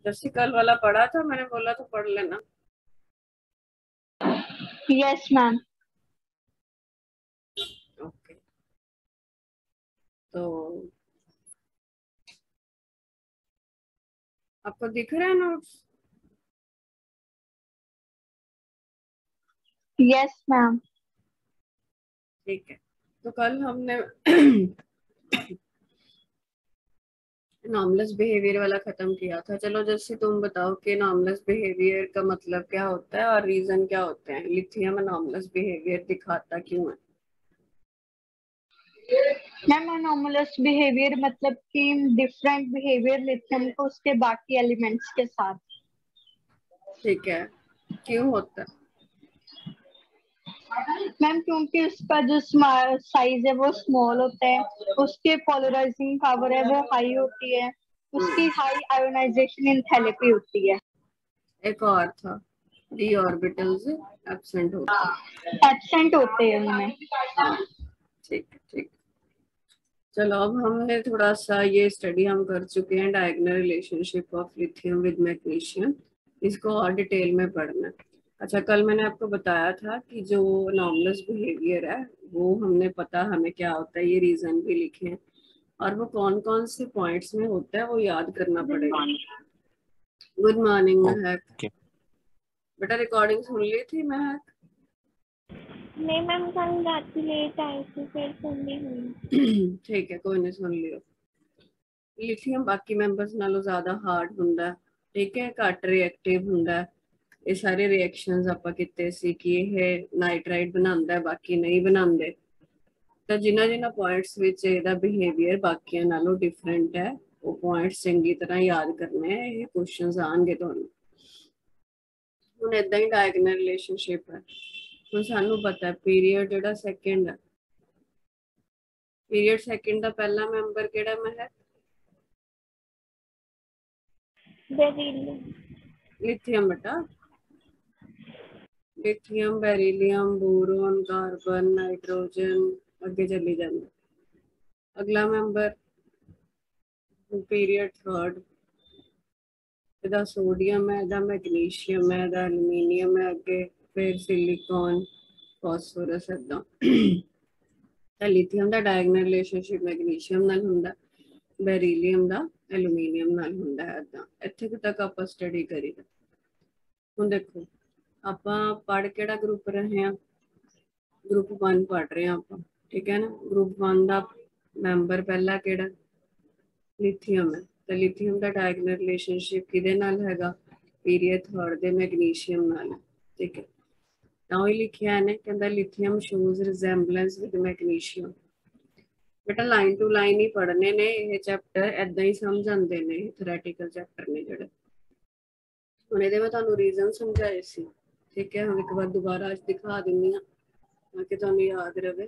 जैसे कल वाला पढ़ा था, मैंने बोला तो पढ़ लेना। Yes ma'am. ओके, तो आपको दिख रहा है नोट्स? Yes ma'am. ठीक है, तो कल हमने नॉर्मलस बिहेवियर वाला खत्म किया था। चलो जैसे तुम बताओ कि नॉर्मलस बिहेवियर का मतलब क्या होता है और रीजन क्या होते हैं, लिथियम नॉर्मलस बिहेवियर दिखाता क्यों है? मैम अनोमलस बिहेवियर मतलब कि डिफरेंट बिहेवियर लिथियम को उसके बाकी एलिमेंट्स के साथ। ठीक है, क्यों होता है? मैम क्योंकि उसका जो साइज है वो स्मॉल होता है, उसके पोलराइजिंग पावर है वो हाई होती है, उसकी हाई आयोनाइजेशन एंथैल्पी होती है। एक और था, डी ऑर्बिटल्स एब्सेंट होते हैं। एब्सेंट होते हैं उनमें। हाँ, ठीक है ठीक। चलो अब हमने थोड़ा सा ये स्टडी हम कर चुके हैं, diagonal relationship of lithium with magnesium. इसको और डिटेल में पढ़ना है। अच्छा, कल मैंने आपको बताया था कि जो नॉर्मलस बिहेवियर है वो हमने पता हमें क्या होता है, ये रीजन भी लिखे हैं, और वो कौन कौन से पॉइंट्स में होता है वो याद करना पड़ेगा। गुड मॉर्निंग महक। ओके। बेटा रिकॉर्डिंग सुन ली थी महक? नहीं मैम, कल रात की लेट आई थी फिर सुन नहीं हुई। ठीक है, कोई नहीं, सुन लियो। लिथियम बाकी ਮੈਂਬਰਸ ਨਾਲੋਂ ਜ਼ਿਆਦਾ ਹਾਰਡ ਹੁੰਦਾ, ਠੀਕ ਹੈ, ਘੱਟ ਰਿਐਕਟਿਵ ਹੁੰਦਾ। ਇਹ ਸਾਰੇ ਰਿਐਕਸ਼ਨਸ ਆਪਾਂ ਕੀਤੇ ਸੀ ਕਿ ਇਹ ਨਾਈਟ੍ਰਾਈਟ ਬਣਾਉਂਦਾ, ਬਾਕੀ ਨਹੀਂ ਬਣਾਉਂਦੇ। ਤਾਂ ਜਿਨ੍ਹਾਂ ਪੁਆਇੰਟਸ ਵਿੱਚ ਇਹਦਾ ਬਿਹੇਵੀਅਰ ਬਾਕੀਆਂ ਨਾਲੋਂ ਡਿਫਰੈਂਟ ਹੈ, ਉਹ ਪੁਆਇੰਟਸ ਚੰਗੀ ਤਰ੍ਹਾਂ ਯਾਦ ਕਰਨੇ ਆ, ਇਹ ਕੁਐਸਚਨਸ ਆਣਗੇ ਤੁਹਾਨੂੰ। ਹੁਣ ਇਦਾਂ ਹੀ ਡਾਇਗੋਨਲ ਰਿਲੇਸ਼ਨਸ਼ਿਪ ਹੈ। ਹੁਣ ਸਾਨੂੰ ਪਤਾ ਪੀਰੀਅਡ ਜਿਹੜਾ ਸੈਕਿੰਡ ਹੈ, ਪੀਰੀਅਡ ਸੈਕਿੰਡ ਦਾ ਪਹਿਲਾ ਮੈਂਬਰ ਕਿਹੜਾ ਹੈ? लिथियम बेटा, lithium, beryllium, boron, carbon, nitrogen, आगे चली जाना। अगला मेंबर पीरियड थर्ड, ਇਹਦਾ सोडियम है, ਇਹਦਾ मैग्नीशियम है, ਇਹਦਾ एल्यूमीनियम है, अगे फिर सिलिकॉन, फॉस्फोरस। इदा लिथियम का डायगोनल रिलेशनशिप मैग्नीशियम नाल हुंदा, बेरिलियम का एल्यूमीनियम नाल हुंदा है। इदा इत्थे तक आप स्टडी करी। ਹੁਣ देखो ਆਪਾਂ पढ़ केड़ा ग्रुप रहे हैं? ग्रुप 1 पढ़ रहे हैं आप, ठीक है ना। ग्रुप 1 का मैंबर पहला केड़ा? लिथियम है। तो लिथियम का डायगोनल रिलेशनशिप किहदे नाल हैगा? पीरियड थर्ड दे मैग्नीशियम नाल, ठीक है। ਤਾਂ ਹੀ ਲਿਖਿਆ ਇਹਨੇ, ਕਹਿੰਦਾ ਲਿਥੀਅਮ ਸ਼ੋਜ਼ ਰਿਜ਼ੈਂਬਲੈਂਸ ਵਿਦ ਮੈਗਨੀਸ਼ੀਅਮ। बेटा लाइन टू लाइन ही पढ़ने ने ये चैप्टर, ऐदा ही समझ आते ने, थ्योरेटिकल चैप्टर ने जोड़े। ਹੁਣ ਇਹਦੇ ਮੈਂ ਤੁਹਾਨੂੰ ਰੀਜ਼ਨ ਸਮਝਾਏ ਸੀ, ਠੀਕ ਹੈ। ਹੁਣ ਇੱਕ ਵਾਰ ਦੁਬਾਰਾ ਅੱਜ ਦਿਖਾ ਦਿੰਦੀ ਹਾਂ ਤਾਂ ਕਿ ਤੁਹਾਨੂੰ ਯਾਦ ਰਵੇ।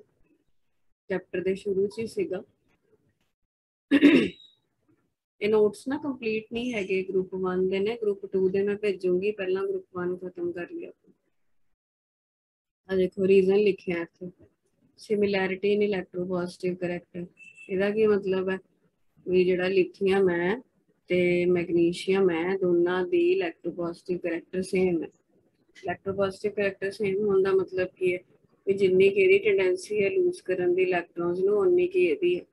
ਚੈਪਟਰ ਦੇ ਸ਼ੁਰੂ 'ਚ ਹੀ ਸੀਗਾ। ਇਹ ਨੋਟਸ ਨਾ ਕੰਪਲੀਟ ਨਹੀਂ ਹੈਗੇ, ਗਰੁੱਪ 1 ਦੇ ਨੇ, ਗਰੁੱਪ 2 ਦੇ ਮੈਂ ਭੇਜੂੰਗੀ। ਪਹਿਲਾਂ ਗਰੁੱਪ 1 ਖਤਮ ਕਰ ਲਿਆ। ਆ ਦੇਖੋ ਰੀਜ਼ਨ ਲਿਖਿਆ ਇੱਥੇ, ਸਿਮਿਲੈਰਿਟੀ ਇਨ ਇਲੈਕਟ੍ਰੋਪੋਜ਼ਿਟਿਵ ਕਰੈਕਟਰ। ਇਹਦਾ ਕੀ ਮਤਲਬ ਹੈ? ਵੀ ਜਿਹੜਾ ਲਿਥੀਅਮ ਹੈ ਤੇ मैग्नीशियम है, दोनों दी इलैक्ट्रोपॉजिटिव करैक्टर सेम है। इलैक्ट्रोपॉजिटिव करैक्टर सेम होने का मतलब की है कि जिन्नी की इहदी टेंडेंसी है लूज करन दी इलैक्ट्रॉन्स नूं, उन्नी की इहदी है।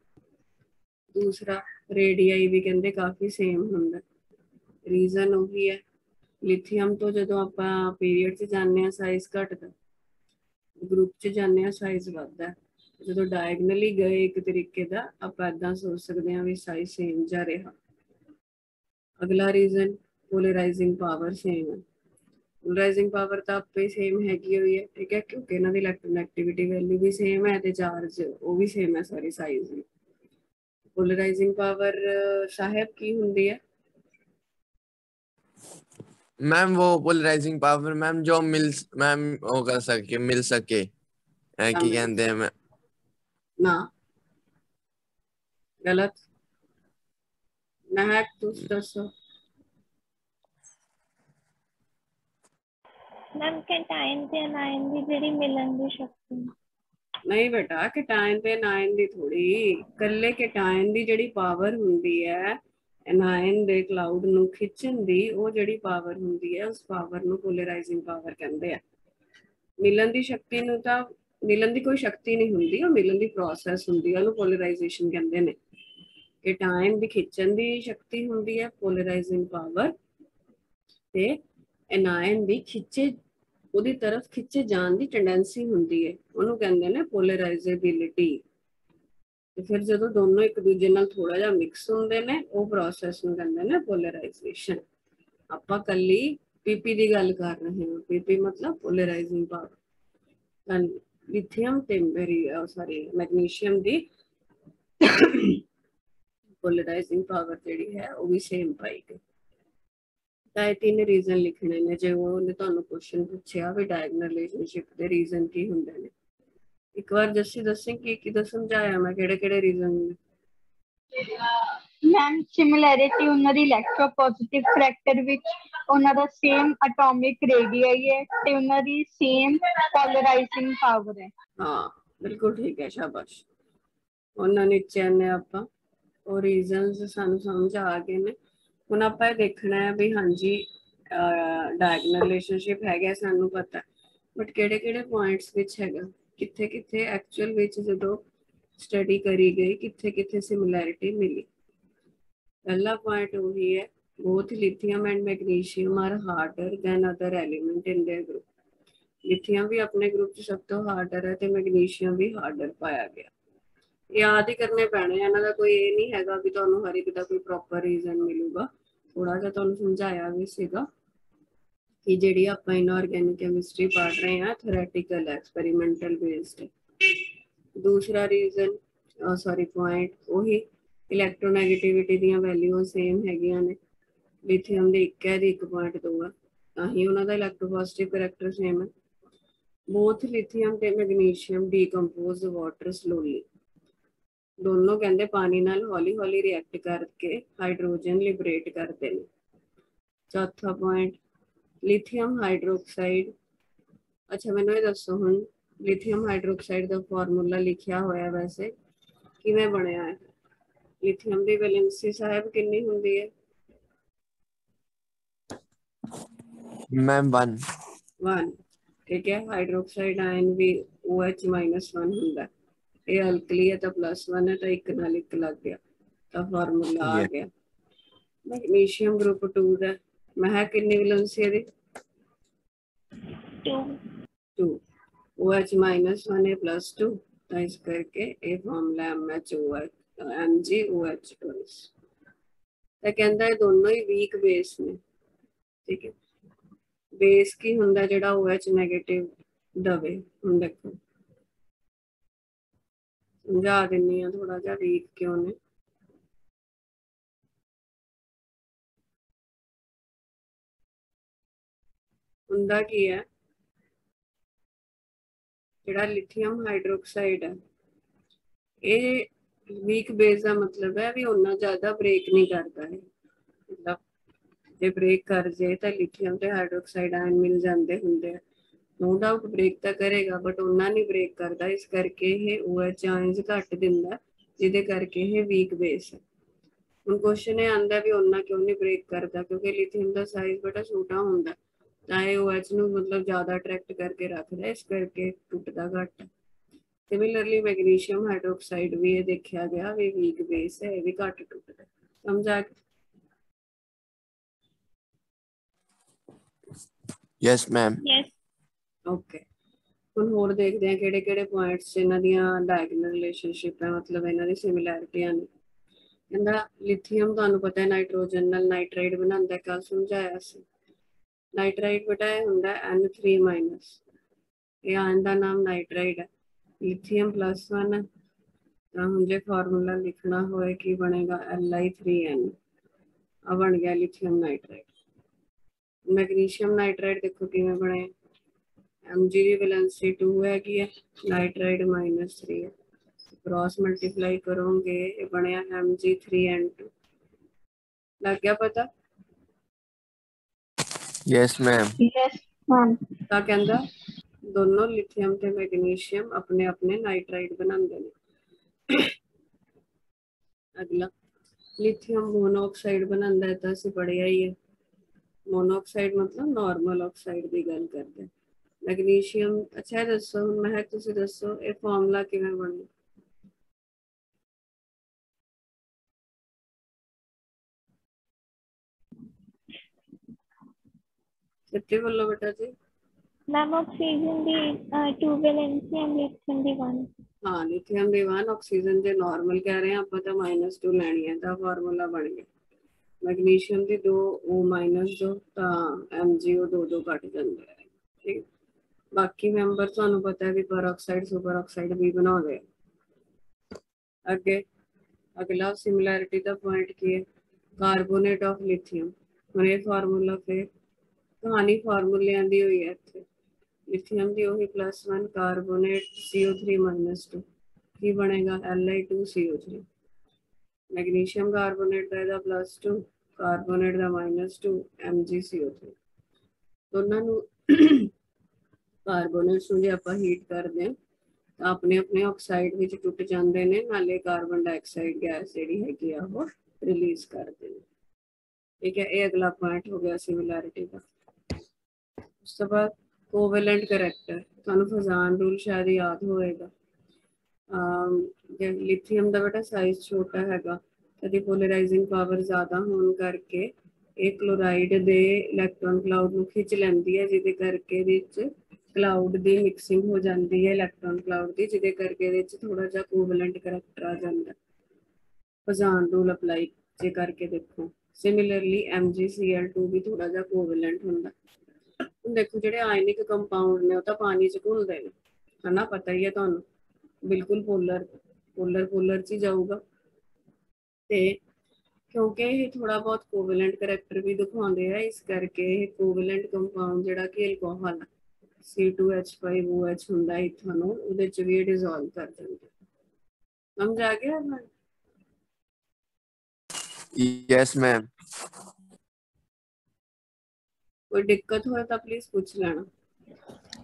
दूसरा रेडियाई भी कहंदे काफ़ी सेम हुंदा। रीजन उही है, लिथियम तो जदों आपां पीरियड च जाने आ साइज घटदा, ग्रुप च जाने आ साइज वधदा। जदों डायगनली गए एक तरीके दा, आपां इदां सोच सकदे हां भी साइज सेम जा रहा। अगला रीजन पोलराइजिंग पावर सेम है। पोलराइजिंग पावर तो आप ही सेम हैगी हुई है, ठीक है, क्योंकि इन्हां दी इलेक्ट्रोनेगेटिविटी वैल्यू भी सेम है ते चार्ज वो भी सेम है, सारी साइज भी। पोलराइजिंग पावर साहब की हुंदी है? मैम वो पोलराइजिंग पावर मैम जो मैम वो कर सके, मिल सके की कहते हैं मैम? ना, गलत। महक तुस दसो। मैम कैटायन ते अनायन दी जेहड़ी मिलन दी शक्ति। नहीं बेटा, कैटायन ते अनायन दी थोड़ी, कल्ले कैटायन दी जेहड़ी पावर हुंदी है ਐਨਾਇਨ ਦੇ ਕਲਾਊਡ ਨੂੰ ਖਿੱਚਣ ਦੀ ਉਹ ਜਿਹੜੀ ਪਾਵਰ ਹੁੰਦੀ ਹੈ ਉਸ ਪਾਵਰ ਨੂੰ ਪੋਲਰਾਈਜ਼ਿੰਗ ਪਾਵਰ ਕਹਿੰਦੇ ਆ। ਮਿਲਣ ਦੀ ਸ਼ਕਤੀ ਨੂੰ ਤਾਂ ਮਿਲਣ ਦੀ ਕੋਈ ਸ਼ਕਤੀ ਨਹੀਂ ਹੁੰਦੀ, ਉਹ ਮਿਲਣ ਦੀ ਪ੍ਰੋਸੈਸ ਹੁੰਦੀ ਹੈ, ਉਹਨੂੰ ਪੋਲਰਾਈਜੇਸ਼ਨ ਕਹਿੰਦੇ ਨੇ। ਕੈਟਾਇਨ ਦੀ ਖਿੱਚਣ ਦੀ ਸ਼ਕਤੀ ਹੁੰਦੀ ਹੈ ਪੋਲਰਾਈਜ਼ਿੰਗ ਪਾਵਰ, ਤੇ ਐਨਾਇਨ ਦੀ ਖਿੱਚੇ ਉਹਦੀ ਤਰਫ ਖਿੱਚੇ ਜਾਣ ਦੀ ਟੈਂਡੈਂਸੀ ਹੁੰਦੀ ਹੈ, ਉਹਨੂੰ ਕਹਿੰਦੇ ਨੇ ਪੋਲਰਾਈਜ਼ੇਬਿਲਿਟੀ। ਤੇ ਫਿਰ ਜਦੋਂ ਦੋਨੋਂ ਇੱਕ ਦੂਜੇ ਨਾਲ ਥੋੜਾ ਜਿਹਾ ਮਿਕਸ ਹੁੰਦੇ ਨੇ ਉਹ ਪ੍ਰੋਸੈਸ ਨੂੰ ਕਹਿੰਦੇ ਨੇ ਪੋਲਰਾਈਜ਼ੇਸ਼ਨ। ਆਪਾਂ ਕੱਲੀ ਪੀਪੀ ਦੀ ਗੱਲ ਕਰ ਰਹੇ ਹਾਂ, ਪੀਪੀ ਮਤਲਬ ਪੋਲਰਾਈਜ਼ਿੰਗ ਪਾਵਰ। ਤਾਂ ਲਿਥੀਅਮ ਤੇ ਮੈਗਨੀਸ਼ੀਅਮ ਦੀ ਪੋਲਰਾਈਜ਼ਿੰਗ ਪਾਵਰ ਜਿਹੜੀ ਹੈ ਉਹ ਵੀ ਸੇਮ ਪਾਈ ਗਈ। ਤਾਂ ਇਹ ਤਿੰਨ ਰੀਜ਼ਨ ਲਿਖਣੇ ਨੇ। ਜੇ ਉਹਨੇ ਤੁਹਾਨੂੰ ਕੁਐਸਚਨ ਪੁੱਛਿਆ ਵੀ ਡਾਇਗਨਲ ਰਿਲੇਸ਼ਨਸ਼ਿਪ ਦੇ ਰੀਜ਼ਨ ਕੀ ਹੁੰਦੇ ਨੇ, ਇੱਕ ਵਾਰ ਜੱਸੀ ਦੱਸੀ ਕੀ ਸਮਝਾਇਆ ਮੈਂ, ਕਿਹੜੇ ਰੀਜ਼ਨ ਨੇ? ਮੈਮ ਸਿਮਿਲੈਰਿਟੀ ਉਹਨਾਂ ਦੀ ਇਲੈਕਟ੍ਰੋਪੋਜ਼ਿਟਿਵ ਕਰੈਕਟਰ ਵਿੱਚ ਉਹਨਾਂ ਦਾ ਸੇਮ ਐਟੋਮਿਕ ਰੇਡੀਆਈ ਹੈ ਤੇ ਉਹਨਾਂ ਦੀ ਸੇਮ ਪੋਲਰਾਈਜ਼ਿੰਗ ਪਾਵਰ ਹੈ। ਹਾਂ ਬਿਲਕੁਲ ਠੀਕ ਹੈ, ਸ਼ਾਬਾਸ਼। ਉਹਨਾਂ ਨੀਚੇ ਨੇ ਆਪਾਂ ਉਹ ਰੀਜ਼ਨਸ ਸਾਨੂੰ ਸਮਝ ਆ ਗਏ ਨੇ। ਹੁਣ ਆਪਾਂ ਇਹ ਦੇਖਣਾ ਹੈ ਵੀ ਹਾਂਜੀ ਡਾਇਗਨਲ ਰਿਲੇਸ਼ਨਸ਼ਿਪ ਹੈਗਾ ਸਾਨੂੰ ਪਤਾ, ਬਟ ਕਿਹੜੇ ਪੁਆਇੰਟਸ ਵਿੱਚ ਹੈਗਾ, ਕਿੱਥੇ ਐਕਚੁਅਲ ਵਿੱਚ ਜਦੋਂ ਸਟੱਡੀ ਕਰੀ ਗਈ ਕਿੱਥੇ ਸਿਮਿਲੈਰਿਟੀ ਮਿਲੀ। ਪਹਿਲਾ ਪੁਆਇੰਟ ਉਹੀ ਹੈ, both lithium and magnesium are harder than other element in their group। Lithium ਵੀ ਆਪਣੇ ਗਰੁੱਪ 'ਚ ਸਭ ਤੋਂ ਹਾਰਡਰ ਹੈ ਤੇ ਮੈਗਨੀਸ਼ੀਅਮ ਵੀ ਹਾਰਡਰ ਪਾਇਆ ਗਿਆ। ਯਾਦ ਹੀ ਕਰਨੇ ਪੈਣੇ, ਇਹਨਾਂ ਦਾ ਕੋਈ ਇਹ ਨਹੀਂ ਹੈਗਾ ਵੀ ਤੁਹਾਨੂੰ ਹਰ ਇੱਕ ਦਾ ਕੋਈ ਪ੍ਰੋਪਰ ਰੀਜ਼ਨ ਮਿਲੂਗਾ। ਥੋੜਾ ਜਿਹਾ ਤੁਹਾਨੂੰ ਸਮਝਾਇਆ ਵੀ ਸੀਗਾ ਕਿ ਜਿਹੜੀ ਆਪਾਂ ਇਨਆਰਗੈਨਿਕ ਕੈਮਿਸਟਰੀ ਪੜ੍ਹ ਰਹੇ ਹਾਂ ਥਿਓਰੈਟੀਕਲ ਐਕਸਪੈਰੀਮੈਂਟਲ ਬੇਸਡ। ਦੂਸਰਾ ਰੀਜ਼ਨ ਪੁਆਇੰਟ ਉਹੀ ਇਲੈਕਟ੍ਰੋਨੈਗੇਟਿਵਿਟੀ ਦੀਆਂ ਵੈਲਿਊ ਸੇਮ ਹੈਗੀਆਂ ਨੇ। ਲਿਥੀਅਮ ਦੀ 1 ਹੈ ਦੀ 1.2 ਹੈ, ਤਾਂ ਹੀ ਉਹਨਾਂ ਦਾ ਇਲੈਕਟ੍ਰੋਪੋਜ਼ਿਟਿਵ ਕਰੈਕਟਰ ਸੇਮ ਹੈ। ਬੋਥ ਲਿਥੀਅਮ ਤੇ ਮੈਗਨੀਸ਼ੀਅਮ ਡੀਕੰਪੋਜ਼ ਵਾਟਰ ਸਲੋਲੀ। ਦੋਨੋਂ ਕਹਿੰਦੇ ਪਾਣੀ ਨਾਲ ਹੌਲੀ ਰਿਐਕਟ ਕਰਕੇ ਹਾਈਡਰੋਜਨ ਲਿਬਰੇਟ ਕਰਦੇ ਨੇ। ਚੌਥਾ ਪੁਆਇੰਟ ਲਿਥੀਅਮ ਹਾਈਡਰੋਕਸਾਈਡ। ਅੱਛਾ ਮੈਨੂੰ ਇਹ ਦੱਸੋ ਹੁਣ ਲਿਥੀਅਮ ਹਾਈਡਰੋਕਸਾਈਡ ਦਾ ਫਾਰਮੂਲਾ ਲਿਖਿਆ ਹੋਇਆ ਵੈਸੇ ਕਿਵੇਂ ਬਣਿਆ ਹੈ? ਲਿਥੀਅਮ ਦੀ ਵੈਲੈਂਸੀ ਸਾਹਿਬ ਕਿੰਨੀ ਹੁੰਦੀ ਹੈ? मैम 1। ठीक है, हाइड्रोक्साइड आयन भी OH-1 ਹੁੰਦਾ। ਇਹ ਅਲਕਲੀ ਹੈ ਤਾਂ +1 ਹੈ ਤਾਂ ਇੱਕ ਨਾਲ ਇੱਕ ਲੱਗ ਗਿਆ ਤਾਂ ਫਾਰਮੂਲਾ ਆ ਗਿਆ। ਮੈਗਨੀਸ਼ੀਅਮ ਗਰੁੱਪ 2 ਦਾ ਮੈਂ ਕਿੰਨੀ ਵੈਲੈਂਸੀ ਹੈ ਦੀ? 2। OH-1 ਹੈ +2 ਤਾਂ ਇਸ ਕਰਕੇ ਇਹ ਫਾਰਮੂਲਾ MgOH2। ਤਾਂ ਕਹਿੰਦਾ ਇਹ ਦੋਨੋਂ ਹੀ ਵੀਕ ਬੇਸ ਨੇ। ਠੀਕ ਹੈ, ਬੇਸ ਕੀ ਹੁੰਦਾ ਜਿਹੜਾ OH ਨੈਗੇਟਿਵ ਦਵੇ। ਹੁਣ ਦੇਖੋ ਸਮਝਾ ਦਿੰਨੀ ਆ ਥੋੜਾ ਜਿਹਾ ਵੀਕ ਕਿਉਂ ਨੇ। ਹੁੰਦਾ ਕੀ ਹੈ, ਜਿਹੜਾ ਲਿਥੀਅਮ ਹਾਈਡਰੋਕਸਾਈਡ ਹੈ ਇਹ ਵੀਕ ਬੇਸ ਦਾ ਮਤਲਬ ਹੈ ਵੀ ਉਹਨਾਂ ਜ਼ਿਆਦਾ ਬ੍ਰੇਕ ਨਹੀਂ ਕਰਦਾ ਹੈ। ਮਤਲਬ ਜੇ ਬ੍ਰੇਕ ਕਰ ਜੇ ਤਾਂ ਲਿਥੀਅਮ ਤੇ ਹਾਈਡਰੋਕਸਾਈਡ ਆਇਨ ਮਿਲ ਜਾਂਦੇ ਹੁੰਦੇ ਆ। ਨੋ ਡਾਊਟ ਬ੍ਰੇਕ ਤਾਂ ਕਰੇਗਾ ਬਟ ਉਹਨਾਂ ਨਹੀਂ ਬ੍ਰੇਕ ਕਰਦਾ, ਇਸ ਕਰਕੇ ਇਹ OH ਆਇਨਸ ਘੱਟ ਦਿੰਦਾ ਜਿਹਦੇ ਕਰਕੇ ਇਹ ਵੀਕ ਬੇਸ ਹੈ। ਹੁਣ ਕੁਐਸਚਨ ਇਹ ਆਉਂਦਾ ਵੀ ਉਹਨਾਂ ਕਿਉਂ ਨਹੀਂ ਬ੍ਰੇਕ ਕਰਦਾ, ਕਿਉਂਕਿ ਲਿਥੀਅਮ ਦਾ ਸਾਈਜ਼ ਬੜਾ ਛੋਟਾ ਹੁੰਦਾ ਤਾਂ ਇਹ OH ਨੂੰ ਮਤਲਬ ਜ਼ਿਆਦਾ ਅਟਰੈਕਟ ਕਰਕੇ ਰੱਖਦਾ, ਇਸ ਕਰਕੇ ਟੁੱਟਦਾ ਘੱਟ। ਸਿਮਿਲਰਲੀ ਮੈਗਨੀਸ਼ੀਅਮ ਹਾਈਡਰੋਕਸਾਈਡ ਵੀ ਇਹ ਦੇਖਿਆ ਗਿਆ ਵੀ ਵੀਕ ਬੇਸ ਹੈ, ਇਹ ਵੀ ਘੱਟ ਟੁੱਟਦਾ। ਸਮਝਾ? Yes ma'am. ਓਕੇ, ਹੁਣ ਹੋਰ ਦੇਖਦੇ ਹਾਂ ਕਿਹੜੇ ਪੁਆਇੰਟਸ ਇਹਨਾਂ ਦੀਆਂ ਡਾਇਗਨਲ ਰਿਲੇਸ਼ਨਸ਼ਿਪ ਹੈ, ਮਤਲਬ ਇਹਨਾਂ ਦੀ ਸਿਮਿਲੈਰਿਟੀਆਂ ਨੇ। ਕਹਿੰਦਾ ਲਿਥੀਅਮ ਤੁਹਾਨੂੰ ਪਤਾ ਹੈ ਨਾਈਟ੍ਰੋਜਨ ਨਾਲ ਨਾਈਟ੍ਰਾਈਡ ਬਣਾਉਂਦਾ, ਕੱਲ ਸਮਝਾਇਆ ਸੀ। ਨਾਈਟ੍ਰਾਈਡ ਬੇਟਾ ਇਹ ਹੁੰਦਾ N3-, ਇਹ ਆਇਨ ਦਾ ਨਾਮ ਨਾਈਟ੍ਰਾਈਡ ਹੈ। ਲਿਥੀਅਮ +1 ਤਾਂ ਹੁਣ ਜੇ ਫਾਰਮੂਲਾ ਲਿਖਣਾ ਹੋਏ ਕੀ ਬਣੇਗਾ Li3n, ਆ ਬਣ ਗਿਆ ਲਿਥੀਅਮ ਨਾਈਟ੍ਰਾਈਡ। ਮੈਗਨੀਸ਼ੀਅਮ ਨਾਈਟ੍ਰਾਈਡ ਦੇਖੋ ਕਿਵੇਂ ਬਣੇ, Mg ਦੀ ਵੈਲੈਂਸੀ 2 ਹੈਗੀ ਹੈ, ਨਾਈਟ੍ਰਾਈਡ -3 ਹੈ। क्रॉस मल्टीप्लाई करोगे ये बनया Mg3n2। लग गया पता? Yes ma'am. ਤਾਂ ਕਹਿੰਦਾ ਦੋਨੋਂ ਲਿਥੀਅਮ ਤੇ ਮੈਗਨੀਸ਼ੀਅਮ ਆਪਣੇ ਆਪਣੇ ਨਾਈਟ੍ਰਾਈਡ ਬਣਾਉਂਦੇ ਨੇ। ਅਗਲਾ लिथियम मोनोऑक्साइड बनांदा है तो असीं पढ़िया ही है। मोनोऑक्साइड मतलब नॉर्मल ऑक्साइड की गल करते हैं। मैग्नीशियम अच्छा दसो हुण महक तुसीं दसो ये फॉर्मूला किवें बने? सच्ची बोलो बेटा जी। मैम ऑक्सीजन दी 2 वैलेंसी एंड लिथियम दी 1। हाँ लिथियम दी 1 ऑक्सीजन जे नॉर्मल कह रहे हैं आप तो -2 लैनी है तो फार्मूला बन गया। मैग्नीशियम दी 2 ओ -2 तो MgO 2 घट जांदा है। ठीक बाकी मैंबर तुहानू पता है भी परऑक्साइड सुपर ऑक्साइड भी बनाते। अगे अगला सिमिलैरिटी का पॉइंट की है कार्बोनेट ऑफ लिथियम। हुण ये फार्मूला फिर कहानी फार्मूलियां दी हुई है इत्थे। लिथियम की वही +1 कार्बोनेट CO3 -2 की बनेगा Li2CO3। मैग्नीशियम कार्बोनेट का ਇਹਦਾ +2 कार्बोनेट का -2 MgCO3। दोनों ਨੂੰ कार्बोनेट्स ਨੂੰ ਜੇ ਆਪਾਂ ਹੀਟ ਕਰਦੇ ਹਾਂ ਤਾਂ ਆਪਣੇ ਆਪਣੇ ਆਕਸਾਈਡ ਵਿੱਚ ਟੁੱਟ ਜਾਂਦੇ ਨੇ ਨਾਲੇ ਕਾਰਬਨ ਡਾਈਆਕਸਾਈਡ ਗੈਸ ਜਿਹੜੀ ਹੈਗੀ ਆ ਉਹ ਰਿਲੀਜ਼ ਕਰਦੇ ਨੇ। ठीक है ये अगला पॉइंट हो गया सिमिलैरिटी का। उस तो बाद कोवेलेंट करैक्टर तुहानू फजान रूल शायद याद होएगा। लिथियम का बेटा साइज छोटा हैगा कदी पोलराइजिंग पावर ज़्यादा होने करके ये क्लोराइड दे इलैक्ट्रॉन क्लाउड नू खिंच लैंदी है जिहदे करके विच क्लाउड की मिक्सिंग हो जाती है इलैक्ट्रॉन क्लाउड की जिहदे करके विच थोड़ा जा कोवेलेंट करैक्टर आ जाता है। फजान रूल अप्लाई जे करके देखो। सिमिलरली MgCl2 भी थोड़ा जा कोवेलेंट हुंदा। देखो जिहड़े आयनिक कंपाउंड ने तो पानी च घुलदे ने है ना पता ही है तुहानू बिल्कुल पोलर पोलर पोलर च जाऊगा ते क्योंकि ये थोड़ा बहुत कोवेलेंट करैक्टर भी दिखाते हैं इस करके कोवेलेंट कंपाउंड जिहड़ा कि एल्कोहल C2H5OH हुंदा इथानोल उहदे च भी डिसॉल्व कर दिंदे। समझ आ गया मैं? Yes ma'am. कोई दिक्कत हो तो प्लीज पूछ लेना।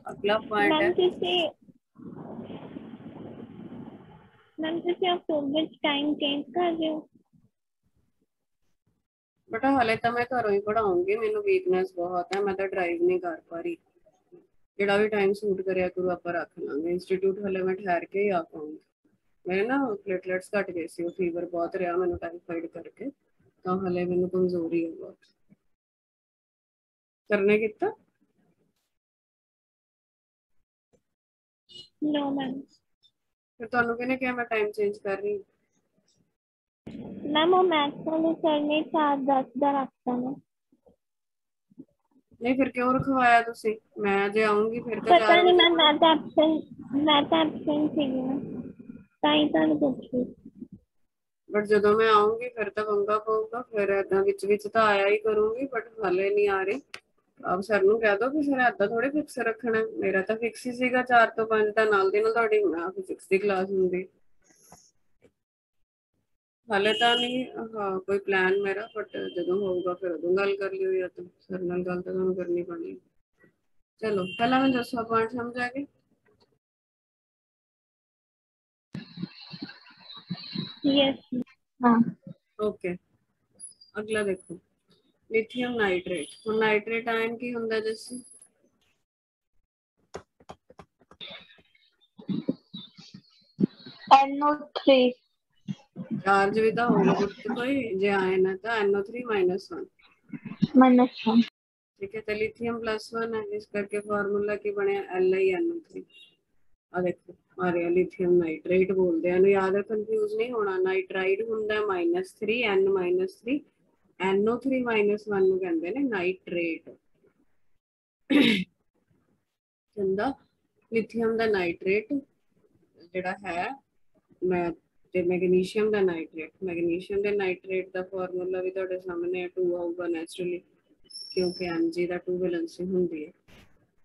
अगला पॉइंट है मैम तुसी अक्टूबर टाइम चेंज कर रहे हो? बेटा हाले तो मैं घरों ही पढ़ाऊंगी मैनू वीकनेस बहुत है मैं तो ड्राइव नहीं कर पा रही। जिहड़ा भी टाइम सूट करिया करू आप रख लांगे इंस्टीट्यूट हाले मैं ठहर के ही आ पाऊंगी। मेरे ना प्लेटलेट्स घट गए सी फीवर बहुत रहा मैनू टाइफाइड करके तो हाले मैनू कमजोरी है बहुत। करने कितना नो मैम। फिर तुहानू किहने कहा मैं टाइम चेंज कर रही हूँ? मैम वो मैथ्स वाले सर ने 4:10 का रखता है। नहीं फिर क्यों रखवाया तुसी? मैं जे आऊंगी फिर तो पता 4 नहीं बजे मैं तो एब्सेंट थी ना ताई तो पूछ रही। बट जो मैं आऊंगी फिर तो पंगा पऊगा फिर ऐदा विच तो आया ही करूंगी बट हाले नहीं आ रही। आप सर नू कह दो कि सर ऐदा थोड़े फिक्स रखना है मेरा तो फिक्स ही सीगा 4 ਤੋਂ 5 ਦਾ ਨਾਲ ਦੀ ਨਾਲ ਤੁਹਾਡੀ फिजिक्स की क्लास ਹੁੰਦੀ। हाले तो नहीं हाँ कोई प्लान मेरा बट जो होगा फिर उदों गल कर लियो या तो सर नाल गल तो तुहानू करनी पैनी। चलो पहला मैं 10 पॉइंट समझ आ गए। यस हाँ ओके अगला देखो लिथियम नाइट्रेट। हुण नाइट्रेट आयन की हुंदा जैसे NO3 चार्ज भी तो होगा पुट कोई जे आयन है तो NO3 -1 -1 ठीक है तो लिथियम +1 है इस करके फार्मूला की बने LiNO3। आ देखो आ रहा लिथियम नाइट्रेट बोलते हैं याद है कंफ्यूज नहीं होना नाइट्राइड हुंदा -3 N -3 NO3 -1 ਨੂੰ ਕਹਿੰਦੇ ਨੇ ਨਾਈਟ੍ਰੇਟ। ਕਹਿੰਦਾ ਲਿਥੀਅਮ ਦਾ ਨਾਈਟ੍ਰੇਟ ਜਿਹੜਾ ਹੈ ਮੈਂ ਤੇ ਮੈਗਨੀਸ਼ੀਅਮ ਦਾ ਨਾਈਟ੍ਰੇਟ। ਮੈਗਨੀਸ਼ੀਅਮ ਦੇ ਨਾਈਟ੍ਰੇਟ ਦਾ ਫਾਰਮੂਲਾ ਵੀ ਤੁਹਾਡੇ ਸਾਹਮਣੇ ਹੈ 2 ਆਊਗਾ ਨੈਚੁਰਲੀ क्योंकि Mg ਦਾ 2 ਵੈਲੈਂਸੀ ਹੁੰਦੀ ਹੈ।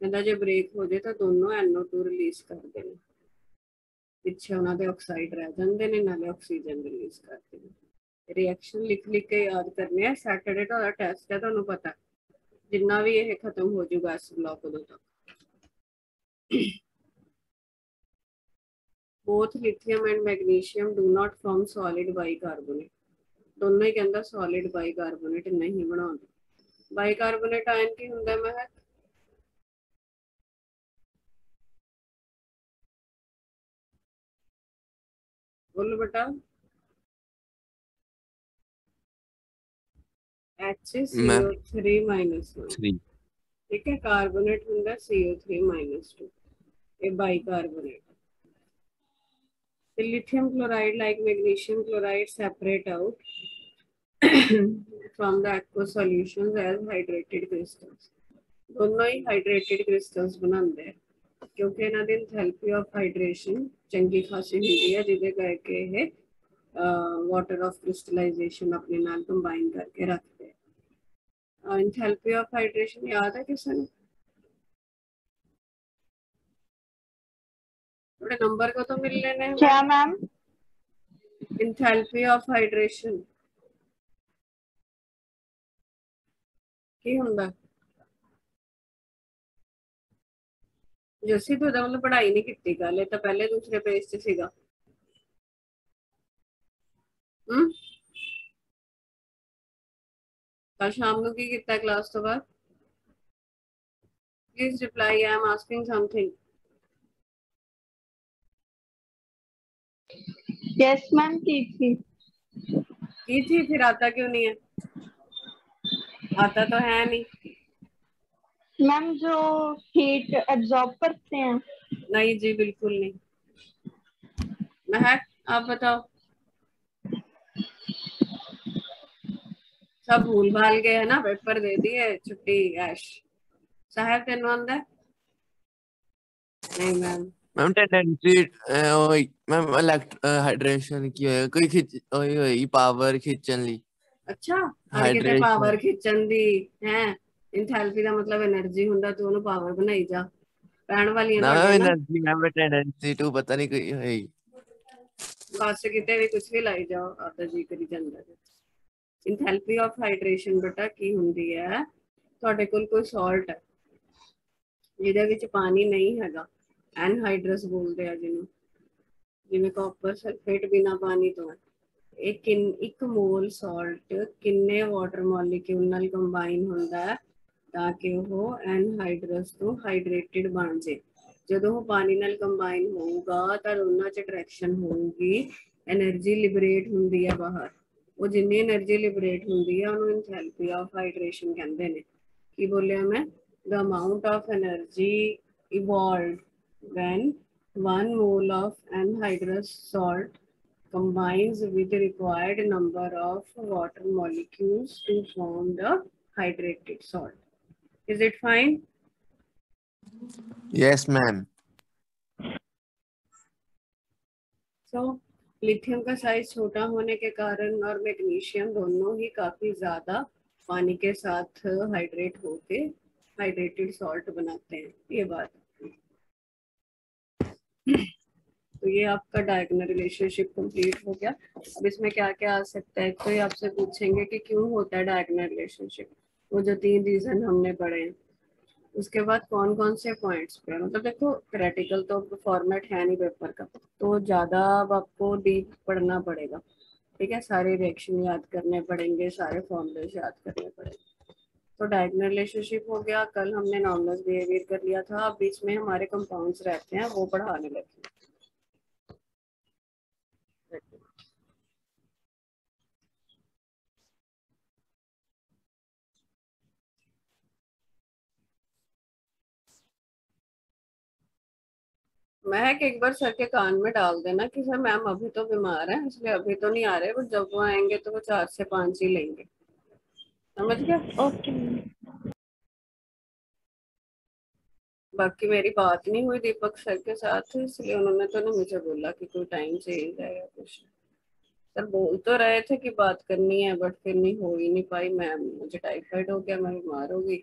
ਕਹਿੰਦਾ ਜੇ ਬ੍ਰੇਕ ਹੋ ਜਾਏ ਤਾਂ ਦੋਨੋਂ NO2 ਰਿਲੀਜ਼ ਕਰਦੇ ਨੇ ਪਿੱਛੇ ਉਹਨਾਂ ਦੇ ਆਕਸਾਈਡ ਰਹਿ ਜਾਂਦੇ ਨੇ ਨਾਲੇ ਆਕਸੀਜਨ ਰਿਲੀਜ਼ ਕਰਦੇ ਨੇ। रिएक्शन लिख के याद करने हैं सैटरडे तो टेस्ट है तुहानू पता जिन्ना भी ये खत्म हो जाऊगा इस ब्लॉक उदों तक। Both lithium and magnesium do not form solid bicarbonate. दोनों ही कहता सॉलिड बाइकार्बोनेट नहीं बनाते। बाइकार्बोनेट आयन की हुंदा महक बोलो बेटा। HCO3 -1 ठीक है, कार्बोनेट हुंदा CO3 -2 ये bicarbonate. Lithium chloride like magnesium chloride separate out from the aqueous solutions as hydrated crystals। दोनों ही हाइड्रेटेड क्रिस्टल्स बनाते हैं क्योंकि इन्हां दी एंथैल्पी ऑफ हाइड्रेशन चंगी खासी हुंदी है जिहदे करके ये वाटर ऑफ क्रिस्टलाइजेशन अपने नाल कंबाइन करके रखते हैं। एंथैल्पी ऑफ हाइड्रेशन याद है किसी ने? थोड़े नंबर को तो मिल लेने हैं। क्या मैम? एंथैल्पी ऑफ हाइड्रेशन की हुंदा? जैसे तो मतलब पढ़ाई नहीं की गल तो पहले दूसरे पेज से सीगा। कल शाम को की किया क्लास तो बाद? Please reply, I am asking something. Yes ma'am की थी फिर आता क्यों नहीं है? आता तो है नहीं मैम, जो हीट एब्जॉर्ब करते हैं। नहीं जी बिल्कुल नहीं। महक आप बताओ। सब भूल भाल गए है ना, पेपर दे दिए, छुट्टी ऐश। साहब तेन आंदा है? नहीं ma'am. Ma'am tendency ma'am hydration की होए कोई खिच होई पावर खिंचन ली। अच्छा हर किते पावर खिंचन दी है। एंथैल्पी का मतलब एनर्जी हुंदा तो उन्हें पावर बनाई जा पैण वाली ना ना एनर्जी मैम टेंडेंसी टू पता नहीं कोई होई बस किते भी कुछ भी लाई जाओ आता जी करी जांदा। एंथैल्पी ऑफ हाइड्रेशन बेटा की हुंदी है ਤੁਹਾਡੇ ਕੋਲ ਕੋਈ ਸਾਲਟ ਹੈ ਜਿਹਦੇ ਵਿੱਚ ਪਾਣੀ ਨਹੀਂ ਹੈਗਾ, ਐਨਹਾਈਡਰਸ ਬੋਲਦੇ ਆ ਜਿਹਨੂੰ, ਜਿਵੇਂ ਕਾਪਰ ਸਲਫੇਟ ਬਿਨਾ ਪਾਣੀ ਤੋਂ एक मोल सॉल्ट किन्ने वाटर मॉलिक्यूल नाल कंबाइन होंदा है ताकि वो एनहाइड्रस तो हाइड्रेटेड बन जाए। ਜਦੋਂ ਉਹ ਪਾਣੀ ਨਾਲ ਕੰਬਾਈਨ ਹੋਊਗਾ ਤਾਂ ਦੋਨਾਂ 'ਚ ਅਟਰੈਕਸ਼ਨ ਹੋਊਗੀ, એનર્ਜੀ ਲਿਬਰੇਟ ਹੁੰਦੀ ਹੈ ਬਾਹਰ। ਉਹ ਜਿੰਨੀ એનર્ਜੀ ਲਿਬਰੇਟ ਹੁੰਦੀ ਹੈ ਉਹਨੂੰ ਐਂਥੈਲਪੀ ਆਫ ਹਾਈਡਰੇਸ਼ਨ ਕਹਿੰਦੇ ਨੇ। ਕੀ ਬੋਲਿਆ ਮੈਂ? the amount of energy evolved when 1 mole of anhydrous salt combines with the required number of water molecules to form the hydrated salt. Is it fine? Yes ma'am. So lithium का size छोटा होने के कारण और magnesium दोनों ही काफी ज्यादा पानी के साथ हाइड्रेट होके हाइड्रेटेड सॉल्ट बनाते हैं। ये बात तो ये आपका डायगोनल रिलेशनशिप कंप्लीट हो गया। अब इसमें क्या क्या आ सकता है, कोई आपसे पूछेंगे कि क्यों होता है डायगोनल रिलेशनशिप, वो जो 3 रीजन हमने पढ़े हैं। उसके बाद कौन कौन से पॉइंट्स पे, मतलब देखो प्रैक्टिकल तो फॉर्मेट है नहीं पेपर का, तो ज़्यादा अब आपको डीप पढ़ना पड़ेगा। ठीक है, सारे रिएक्शन याद करने पड़ेंगे, सारे फॉर्मूलेस याद करने पड़ेंगे। तो डायगोनल रिलेशनशिप हो गया, कल हमने नॉर्मल बिहेवियर कर लिया था, अब बीच में हमारे कंपाउंड्स रहते हैं वो पढ़ाने लगे। महक एक बार सर के कान में डाल देना कि सर मैम अभी तो बीमार है इसलिए अभी तो नहीं आ रहे, वो जब वो आएंगे तो वो 4 से 5 ही लेंगे, समझ गया? ओके। बाकी मेरी बात नहीं हुई दीपक सर के साथ, इसलिए उन्होंने तो नहीं मुझे बोला कि कोई टाइम चेंज है या कुछ। सर बोल तो रहे थे कि बात करनी है बट फिर नहीं हो ही नहीं पाई। मैम मुझे टाइफाइड हो गया, मैं बीमार हो गई।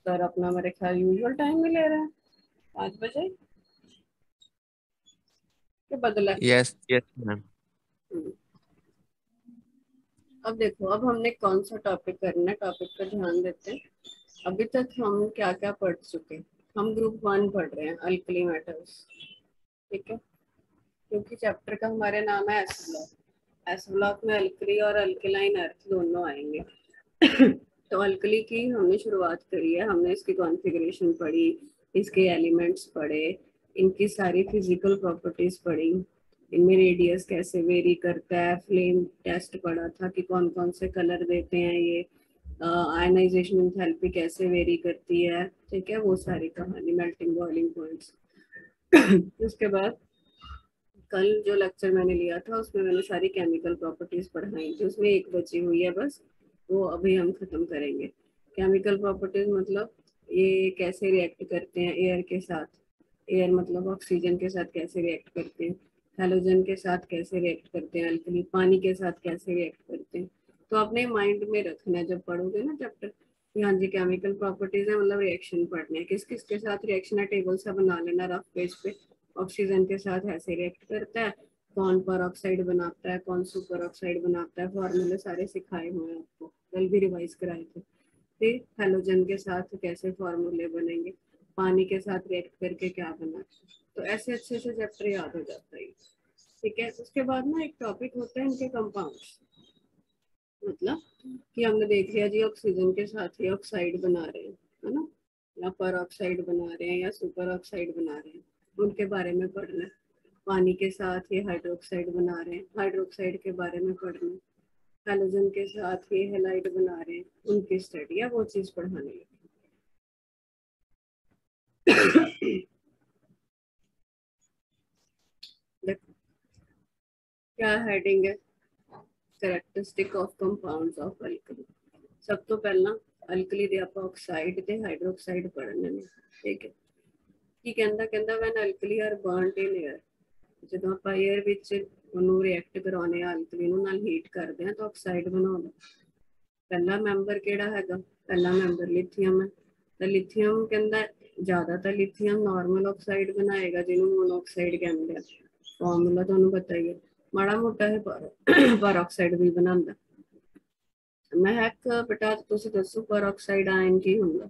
सर अपना मेरे ख्याल यूजुअल टाइम में ले रहे हैं 5 बजे के बदला। Yes yes ma'am. अब देखो, अब हमने कौन सा टॉपिक करना है, टॉपिक पर ध्यान देते हैं। अभी तक हम क्या क्या पढ़ चुके हैं? हम ग्रुप 1 पढ़ रहे हैं, अल्कली मेटल्स। ठीक है, क्योंकि चैप्टर का हमारे नाम है एसिड। एस ब्लॉक में अल्कली और अल्कलाइन अर्थ दोनों आएंगे। तो अल्कली की हमने शुरुआत करी है, हमने इसकी कॉन्फ़िगरेशन पढ़ी, इसके एलिमेंट्स पढ़े, इनकी सारी फिजिकल प्रॉपर्टीज पढ़ी, इनमें रेडियस कैसे वेरी करता है, फ्लेम टेस्ट पढ़ा था कि कौन कौन से कलर देते हैं ये, आयनाइजेशन एंथैल्पी कैसे वेरी करती है, ठीक है, वो सारी कहानी, मेल्टिंग बॉइलिंग पॉइंट्स। उसके बाद कल जो लेक्चर मैंने लिया था उसमें मैंने सारी केमिकल प्रॉपर्टीज पढ़ाई थी, उसमें एक बची हुई है बस, वो अभी हम खत्म करेंगे। केमिकल प्रॉपर्टीज मतलब ये कैसे रिएक्ट करते हैं एयर के साथ, एयर मतलब ऑक्सीजन के साथ कैसे रिएक्ट करते हैं, हैलोजन के साथ कैसे रिएक्ट करते हैं, अल्कली पानी के साथ कैसे रिएक्ट करते हैं। तो अपने माइंड में रखना है जब पढ़ोगे ना चैप्टर, हाँ जी केमिकल प्रॉपर्टीज है मतलब रिएक्शन पढ़ने हैं, किस किस के साथ रिएक्शन है टेबल सा बना लेना रफ पेज पे। ऑक्सीजन के साथ ऐसे रिएक्ट करता है, कौन पर ऑक्साइड बनाता है, कौन सुपर ऑक्साइड बनाता है, फॉर्मूले सारे सिखाए हुए हैं आपको, कल भी रिवाइज कराए थे। फिर हैलोजन के साथ कैसे फॉर्मूले बनेंगे, पानी के साथ रिएक्ट करके क्या बना, तो ऐसे अच्छे से चैप्टर याद हो जाता है, ठीक है। उसके बाद ना एक टॉपिक होता है इनके कंपाउंड्स, मतलब कि हमने देख लिया जी ऑक्सीजन के साथ ही ऑक्साइड बना रहे हैं, है ना, या पर ऑक्साइड बना रहे हैं या सुपर ऑक्साइड बना रहे हैं, उनके बारे में पढ़ना है। पानी के साथ ये हाइड्रोक्साइड बना रहे हैं, हाइड्रोक्साइड के बारे में पढ़ना है। हैलोजन के साथ ये हैलाइड बना रहे हैं, उनकी स्टडी है, वो चीज पढ़ाने लगी। देखो क्या हेडिंग है, characteristic of compounds of alkali. सब तो पहला अल्कली दे आप ऑक्साइड ते हाइड्रोक्साइड पढ़ने में, ठीक है। ਕੀ ਕਹਿੰਦਾ ਕਹਿੰਦਾ ਵੈਨ ਅਲਕਲੀ ਆਰ ਬਰਨਡ ਇਨ 에ਅਰ, ਜਦੋਂ ਆਪਾਂ 에ਅਰ ਵਿੱਚ ਉਹਨੂੰ ਰਿਐਕਟ ਕਰਾਉਨੇ ਆ ਅਲਕਲੀ ਨੂੰ ਨਾਲ ਹੀਟ ਕਰਦੇ ਆ ਤਾਂ ਆਕਸਾਈਡ ਬਣਾਉਂਦਾ। ਪਹਿਲਾ ਮੈਂਬਰ ਕਿਹੜਾ ਹੈਗਾ, ਪਹਿਲਾ ਮੈਂਬਰ ਲਿਥੀਅਮ ਹੈ, ਤਾਂ ਲਿਥੀਅਮ ਕਹਿੰਦਾ ਜ਼ਿਆਦਾ ਤਾਂ ਲਿਥੀਅਮ ਨਾਰਮਲ ਆਕਸਾਈਡ ਬਣਾਏਗਾ ਜਿਹਨੂੰ ਮੋਨੋਆਕਸਾਈਡ ਕਹਿੰਦੇ ਆ, ਫਾਰਮੂਲਾ ਤੁਹਾਨੂੰ ਪਤਾ ਹੀ ਹੈ। ਮਾੜਾ ਮੋਟਾ ਹੈ ਪਰ ਆਕਸਾਈਡ ਵੀ ਬਣਾਉਂਦਾ। ਮਹਿਕ ਬੇਟਾ ਤੁਸੀਂ ਦੱਸੋ ਪਰ ਆਕਸਾਈਡ ਆਇਨ ਕੀ ਹੁੰਦਾ?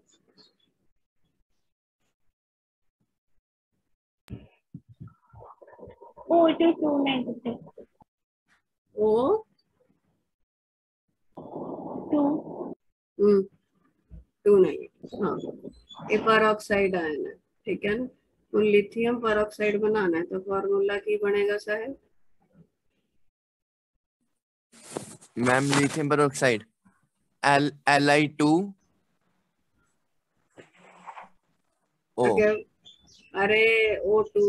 O2 negative. O 2 नेगेटिव, हाँ ये पर ऑक्साइड आयन है, ठीक है ना। तो लिथियम पर ऑक्साइड बनाना है तो फॉर्मूला की बनेगा साहब? मैम लिथियम पर ऑक्साइड Li2 O। अरे O2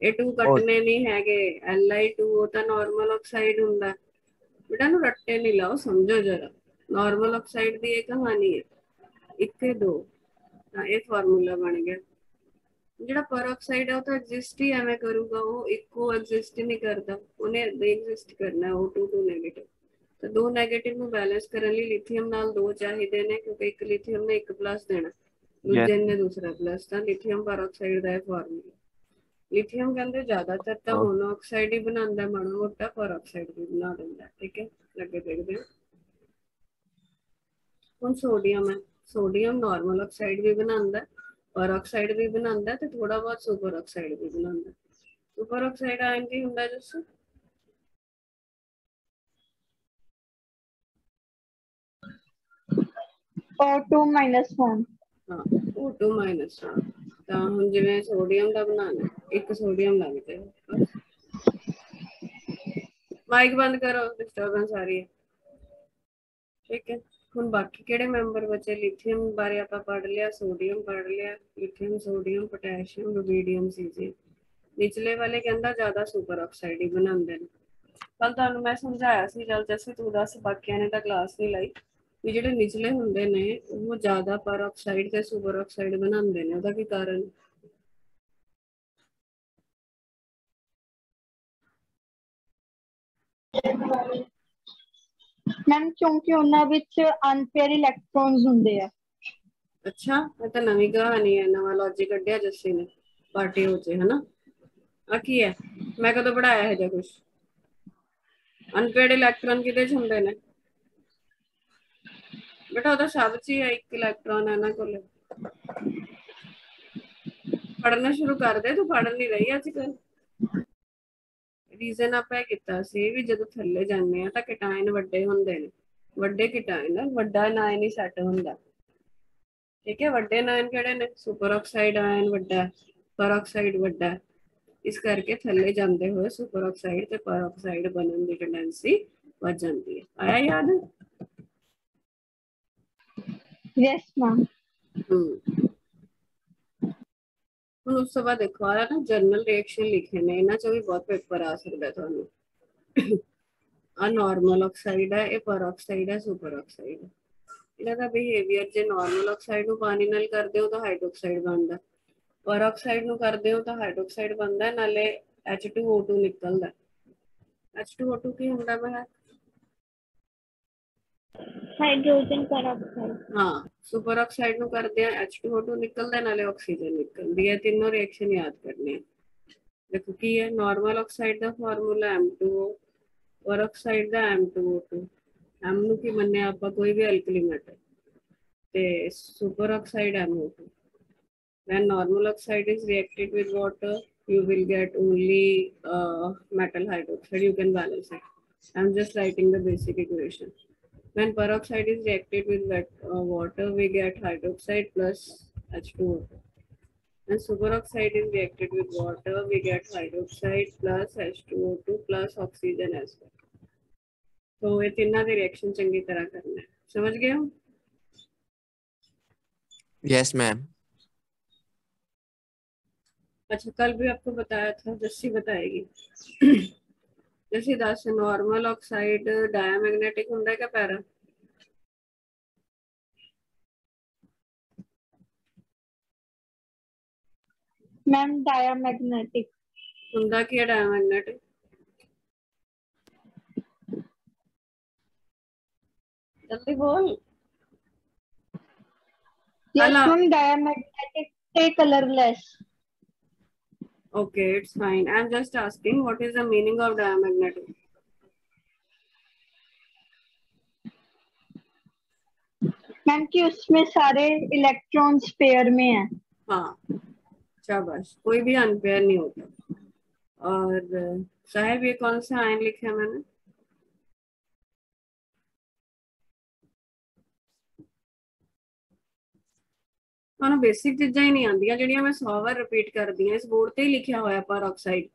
ਇਹ 2 ਕੱਟਨੇ ਨਹੀਂ ਹੈਗੇ, Li2 ਉਹ ਤਾਂ ਨਾਰਮਲ ਆਕਸਾਈਡ ਹੁੰਦਾ ਬੇਟਾ, ਨੂੰ ਰੱਟੇ ਨਹੀਂ ਲਾਓ, ਸਮਝੋ ਜਰਾ। ਨਾਰਮਲ ਆਕਸਾਈਡ ਦੀ ਇਹ ਕਹਾਣੀ ਹੈ, 1 ਤੇ 2, ਤਾਂ ਇਹ ਫਾਰਮੂਲਾ ਬਣ ਗਿਆ। ਜਿਹੜਾ ਪਰ ਆਕਸਾਈਡ ਹੈ ਉਹ ਤਾਂ ਐਗਜ਼ਿਸਟ ਹੀ ਐਵੇਂ ਕਰੂਗਾ, ਉਹ ਇੱਕੋ ਐਗਜ਼ਿਸਟ ਨਹੀਂ ਕਰਦਾ, ਉਹਨੇ ਅੱਗੇ ਐਗਜ਼ਿਸਟ ਕਰਨਾ। O2 ਨੈਗੇਟਿਵ, ਤਾਂ 2 ਨੈਗੇਟਿਵ ਨੂੰ ਬੈਲੈਂਸ ਕਰਨ ਲਈ ਲਿਥੀਅਮ ਨਾਲ 2 ਚਾਹੀਦੇ ਨੇ, ਕਿਉਂਕਿ ਇੱਕ ਲਿਥੀਅਮ ਨੇ 1 ਪਲੱਸ ਦੇਣਾ, ਦੂਜੇ ਨੇ ਦੂਸਰਾ ਪਲੱਸ, ਤਾਂ ਲਿਥੀਅਮ ਪਰ ਆਕਸਾਈਡ ਦਾ ਇਹ ਫਾਰਮੂਲਾ। लिथियम कहते ज्यादातर तो मोनोऑक्साइड ही बनाता है, माड़ा मोटा पर ऑक्साइड भी बना देता है, ठीक है। लगे देखते हैं हम सोडियम है, सोडियम नॉर्मल ऑक्साइड भी बनाता है, पर ऑक्साइड भी बनाता है, तो थोड़ा बहुत सुपर ऑक्साइड भी बनाता है। सुपर ऑक्साइड आयन की होता है जैसे O2 -1, हाँ O2 -1, ਤਾਂ ਹੁਣ ਜਿਵੇਂ ਸੋਡੀਅਮ ਦਾ ਬਣਾਉਣਾ, ਇੱਕ ਸੋਡੀਅਮ ਲੱਗ ਜਾਏ ਬਸ। ਮਾਈਕ ਬੰਦ ਕਰੋ, ਡਿਸਟਰਬੈਂਸ ਆ ਰਹੀ ਹੈ, ਠੀਕ ਹੈ। ਹੁਣ ਬਾਕੀ ਕਿਹੜੇ ਮੈਂਬਰ ਬਚੇ? ਲਿਥੀਅਮ ਬਾਰੇ ਆਪਾਂ ਪੜ੍ਹ ਲਿਆ, ਸੋਡੀਅਮ ਪੜ੍ਹ ਲਿਆ, ਲਿਥੀਅਮ ਸੋਡੀਅਮ ਪੋਟੈਸ਼ੀਅਮ ਰੂਬੀਡੀਅਮ ਸੀਜ਼ੇ। ਨਿਚਲੇ ਵਾਲੇ ਕਹਿੰਦਾ ਜ਼ਿਆਦਾ ਸੁਪਰ ਆਕਸਾਈਡ ਹੀ ਬਣਾਉਂਦੇ ਨੇ। ਕੱਲ ਤੁਹਾਨੂੰ ਮੈਂ ਸਮਝਾਇਆ ਸੀ, ਜਲ ਜੈਸੇ ਤੂੰ ਦੱਸ, ਬਾਕੀਆਂ ਨੇ ਤਾਂ ਕਲਾਸ ਨਹੀਂ ਲਾਈ, ਵੀ ਜਿਹੜੇ ਨਿਚਲੇ ਹੁੰਦੇ ਨੇ ਉਹ ਜ਼ਿਆਦਾ ਪਰ ਆਕਸਾਈਡ ਤੇ ਸੁਪਰ ਆਕਸਾਈਡ ਬਣਾਉਂਦੇ ਨੇ, ਉਹਦਾ ਕੀ ਕਾਰਨ? ਮੈਮ ਕਿਉਂਕਿ ਉਹਨਾਂ ਵਿੱਚ ਅਨਪੇਅਰ ਇਲੈਕਟ੍ਰੋਨਸ ਹੁੰਦੇ ਆ। अच्छा, ये तो नवी कहानी है, नवा लॉजिक कढ़िया जस्सी ने पार्टी हो चे, है ना। आ की है, मैं कदों पढ़ाया है जो कुछ? अनपेड इलैक्ट्रॉन किदे च हुंदे ने बेटा? ओदा सब च ही है, 1 इलैक्ट्रॉन है ना कोले। पढ़ना शुरू कर दे, तू पढ़ नहीं रही आजकल, ਰੀਜ਼ਨ ਆਪਾਂ ਇਹ ਕੀਤਾ ਸੀ ਵੀ ਜਦੋਂ ਥੱਲੇ ਜਾਂਦੇ ਆ ਤਾਂ ਕੈਟਾਇਨ ਵੱਡੇ ਹੁੰਦੇ ਨੇ, ਵੱਡੇ ਕੈਟਾਇਨ ਨਾਲ ਵੱਡਾ ਆਇਨ ਹੀ ਸੈੱਟ ਹੁੰਦਾ। ਠੀਕ ਹੈ, ਵੱਡੇ ਆਇਨ ਕਿਹੜੇ ਨੇ? ਸੁਪਰ ਆਕਸਾਈਡ ਆਇਨ ਵੱਡਾ, ਪਰ ਆਕਸਾਈਡ ਵੱਡਾ, ਇਸ ਕਰਕੇ ਥੱਲੇ ਜਾਂਦੇ ਹੋਏ ਸੁਪਰ ਆਕਸਾਈਡ ਤੇ ਪਰ ਆਕਸਾਈਡ ਬਣਨ ਦੀ ਟੈਂਡੈਂਸੀ ਵੱਧ ਜਾਂਦੀ ਹੈ। ਆਇਆ ਯਾਦ? Yes ma'am. ਹੁਣ ਉਸ ਤੋਂ ਬਾਅਦ ਦੇਖੋ ਆ ਨਾ ਜਨਰਲ ਰਿਐਕਸ਼ਨ ਲਿਖੇ ਨੇ, ਇਹਨਾਂ ਚੋਂ ਵੀ ਬਹੁਤ ਪੇਪਰ ਆ ਸਕਦਾ ਤੁਹਾਨੂੰ। ਆ ਨਾਰਮਲ ਆਕਸਾਈਡ ਹੈ, ਇਹ ਪਰ ਆਕਸਾਈਡ ਹੈ, ਸੁਪਰ ਆਕਸਾਈਡ ਹੈ। ਇਹਨਾਂ ਦਾ ਬਿਹੇਵੀਅਰ ਜੇ ਨਾਰਮਲ ਆਕਸਾਈਡ ਨੂੰ ਪਾਣੀ ਨਾਲ ਕਰਦੇ ਹੋ ਤਾਂ ਹਾਈਡਰੋਕਸਾਈਡ ਬਣਦਾ, ਪਰ ਆਕਸਾਈਡ ਨੂੰ ਕਰਦੇ ਹੋ ਤਾਂ ਹਾਈਡਰੋਕਸਾਈਡ ਬਣਦਾ, ਨਾਲੇ H2O2 ਨਿਕਲਦਾ। H2O2 ਕੀ ਹੁੰਦਾ ਮੈਂ? Hydrogen peroxide. हाँ, सुपर ऑक्साइड ਨੂੰ ਕਰਦੇ ਆ H2O2 ਨਿਕਲਦਾ, ਨਾਲੇ ਆਕਸੀਜਨ ਨਿਕਲਦੀ ਹੈ। ਤਿੰਨੋਂ ਰਿਐਕਸ਼ਨ ਯਾਦ ਕਰਨੇ ਆ। ਦੇਖੋ ਕੀ ਹੈ, ਨਾਰਮਲ ਆਕਸਾਈਡ ਦਾ ਫਾਰਮੂਲਾ M2O, ਪਰ ਆਕਸਾਈਡ ਦਾ M2O2। M ਨੂੰ ਕੀ ਮੰਨਿਆ ਆਪਾਂ? ਕੋਈ ਵੀ ਐਲਕਲੀ ਮੈਟਲ, ਤੇ super oxide MO2। when normal oxide is reacted with water you will get only metal hydroxide, you can balance it. I'm just writing the basic equation. When peroxide is reacted with water, we get hydroxide plus H2O2. When superoxide is reacted with water, we get hydroxide plus H2O2 plus oxygen as well. तो ये तीनों की reaction चंगी तरह करना है। समझ गए हो? Yes ma'am. अच्छा, कल भी आपको बताया था, जस्सी बताएगी। जैसे 10 नॉर्मल ऑक्साइड डायमैग्नेटिक होता है क्या पैरा? मैम डायमैग्नेटिक होता क्या डायमैग्नेटिक? जल्दी बोल। यस मैम, डायमैग्नेटिक से colourless. Okay, it's fine. I'm just asking what is the meaning of diamagnetic? Ma'am कि उसमें सारे इलेक्ट्रॉन्स पेयर में हैं। हाँ, शाबाश, कोई भी अनपेयर नहीं होता। और साहब ये कौन सा आयन लिखा है मैंने? ਤੁਹਾਨੂੰ ਬੇਸਿਕ ਚੀਜ਼ਾਂ ਹੀ ਨਹੀਂ ਆਉਂਦੀਆਂ ਜਿਹੜੀਆਂ ਮੈਂ 100 ਵਾਰ ਰਿਪੀਟ ਕਰਦੀ ਹਾਂ। ਇਸ ਬੋਰਡ ਤੇ ਹੀ ਲਿਖਿਆ ਹੋਇਆ ਪਰ ਆਕਸਾਈਡ।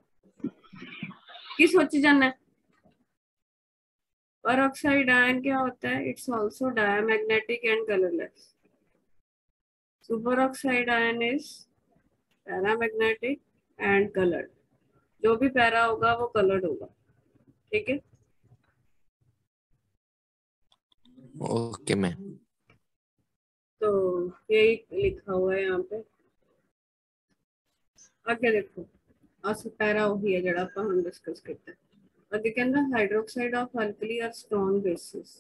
ਕੀ ਸੋਚੀ ਜਾਂਦਾ? पर ऑक्साइड आयन क्या होता है? It's also diamagnetic and colourless. Super oxide ion is paramagnetic and coloured. जो भी पैरा होगा वो कलर्ड होगा। ठीक है, ओके मैम। तो यही लिखा हुआ है यहाँ पे। आगे देखो, अस पैरा वही है जड़ा ਆਪਾਂ ਹੁਣ डिस्कस ਕੀਤਾ। ਅੱਗੇ ਕਹਿੰਦਾ hydroxide of alkali are strong bases.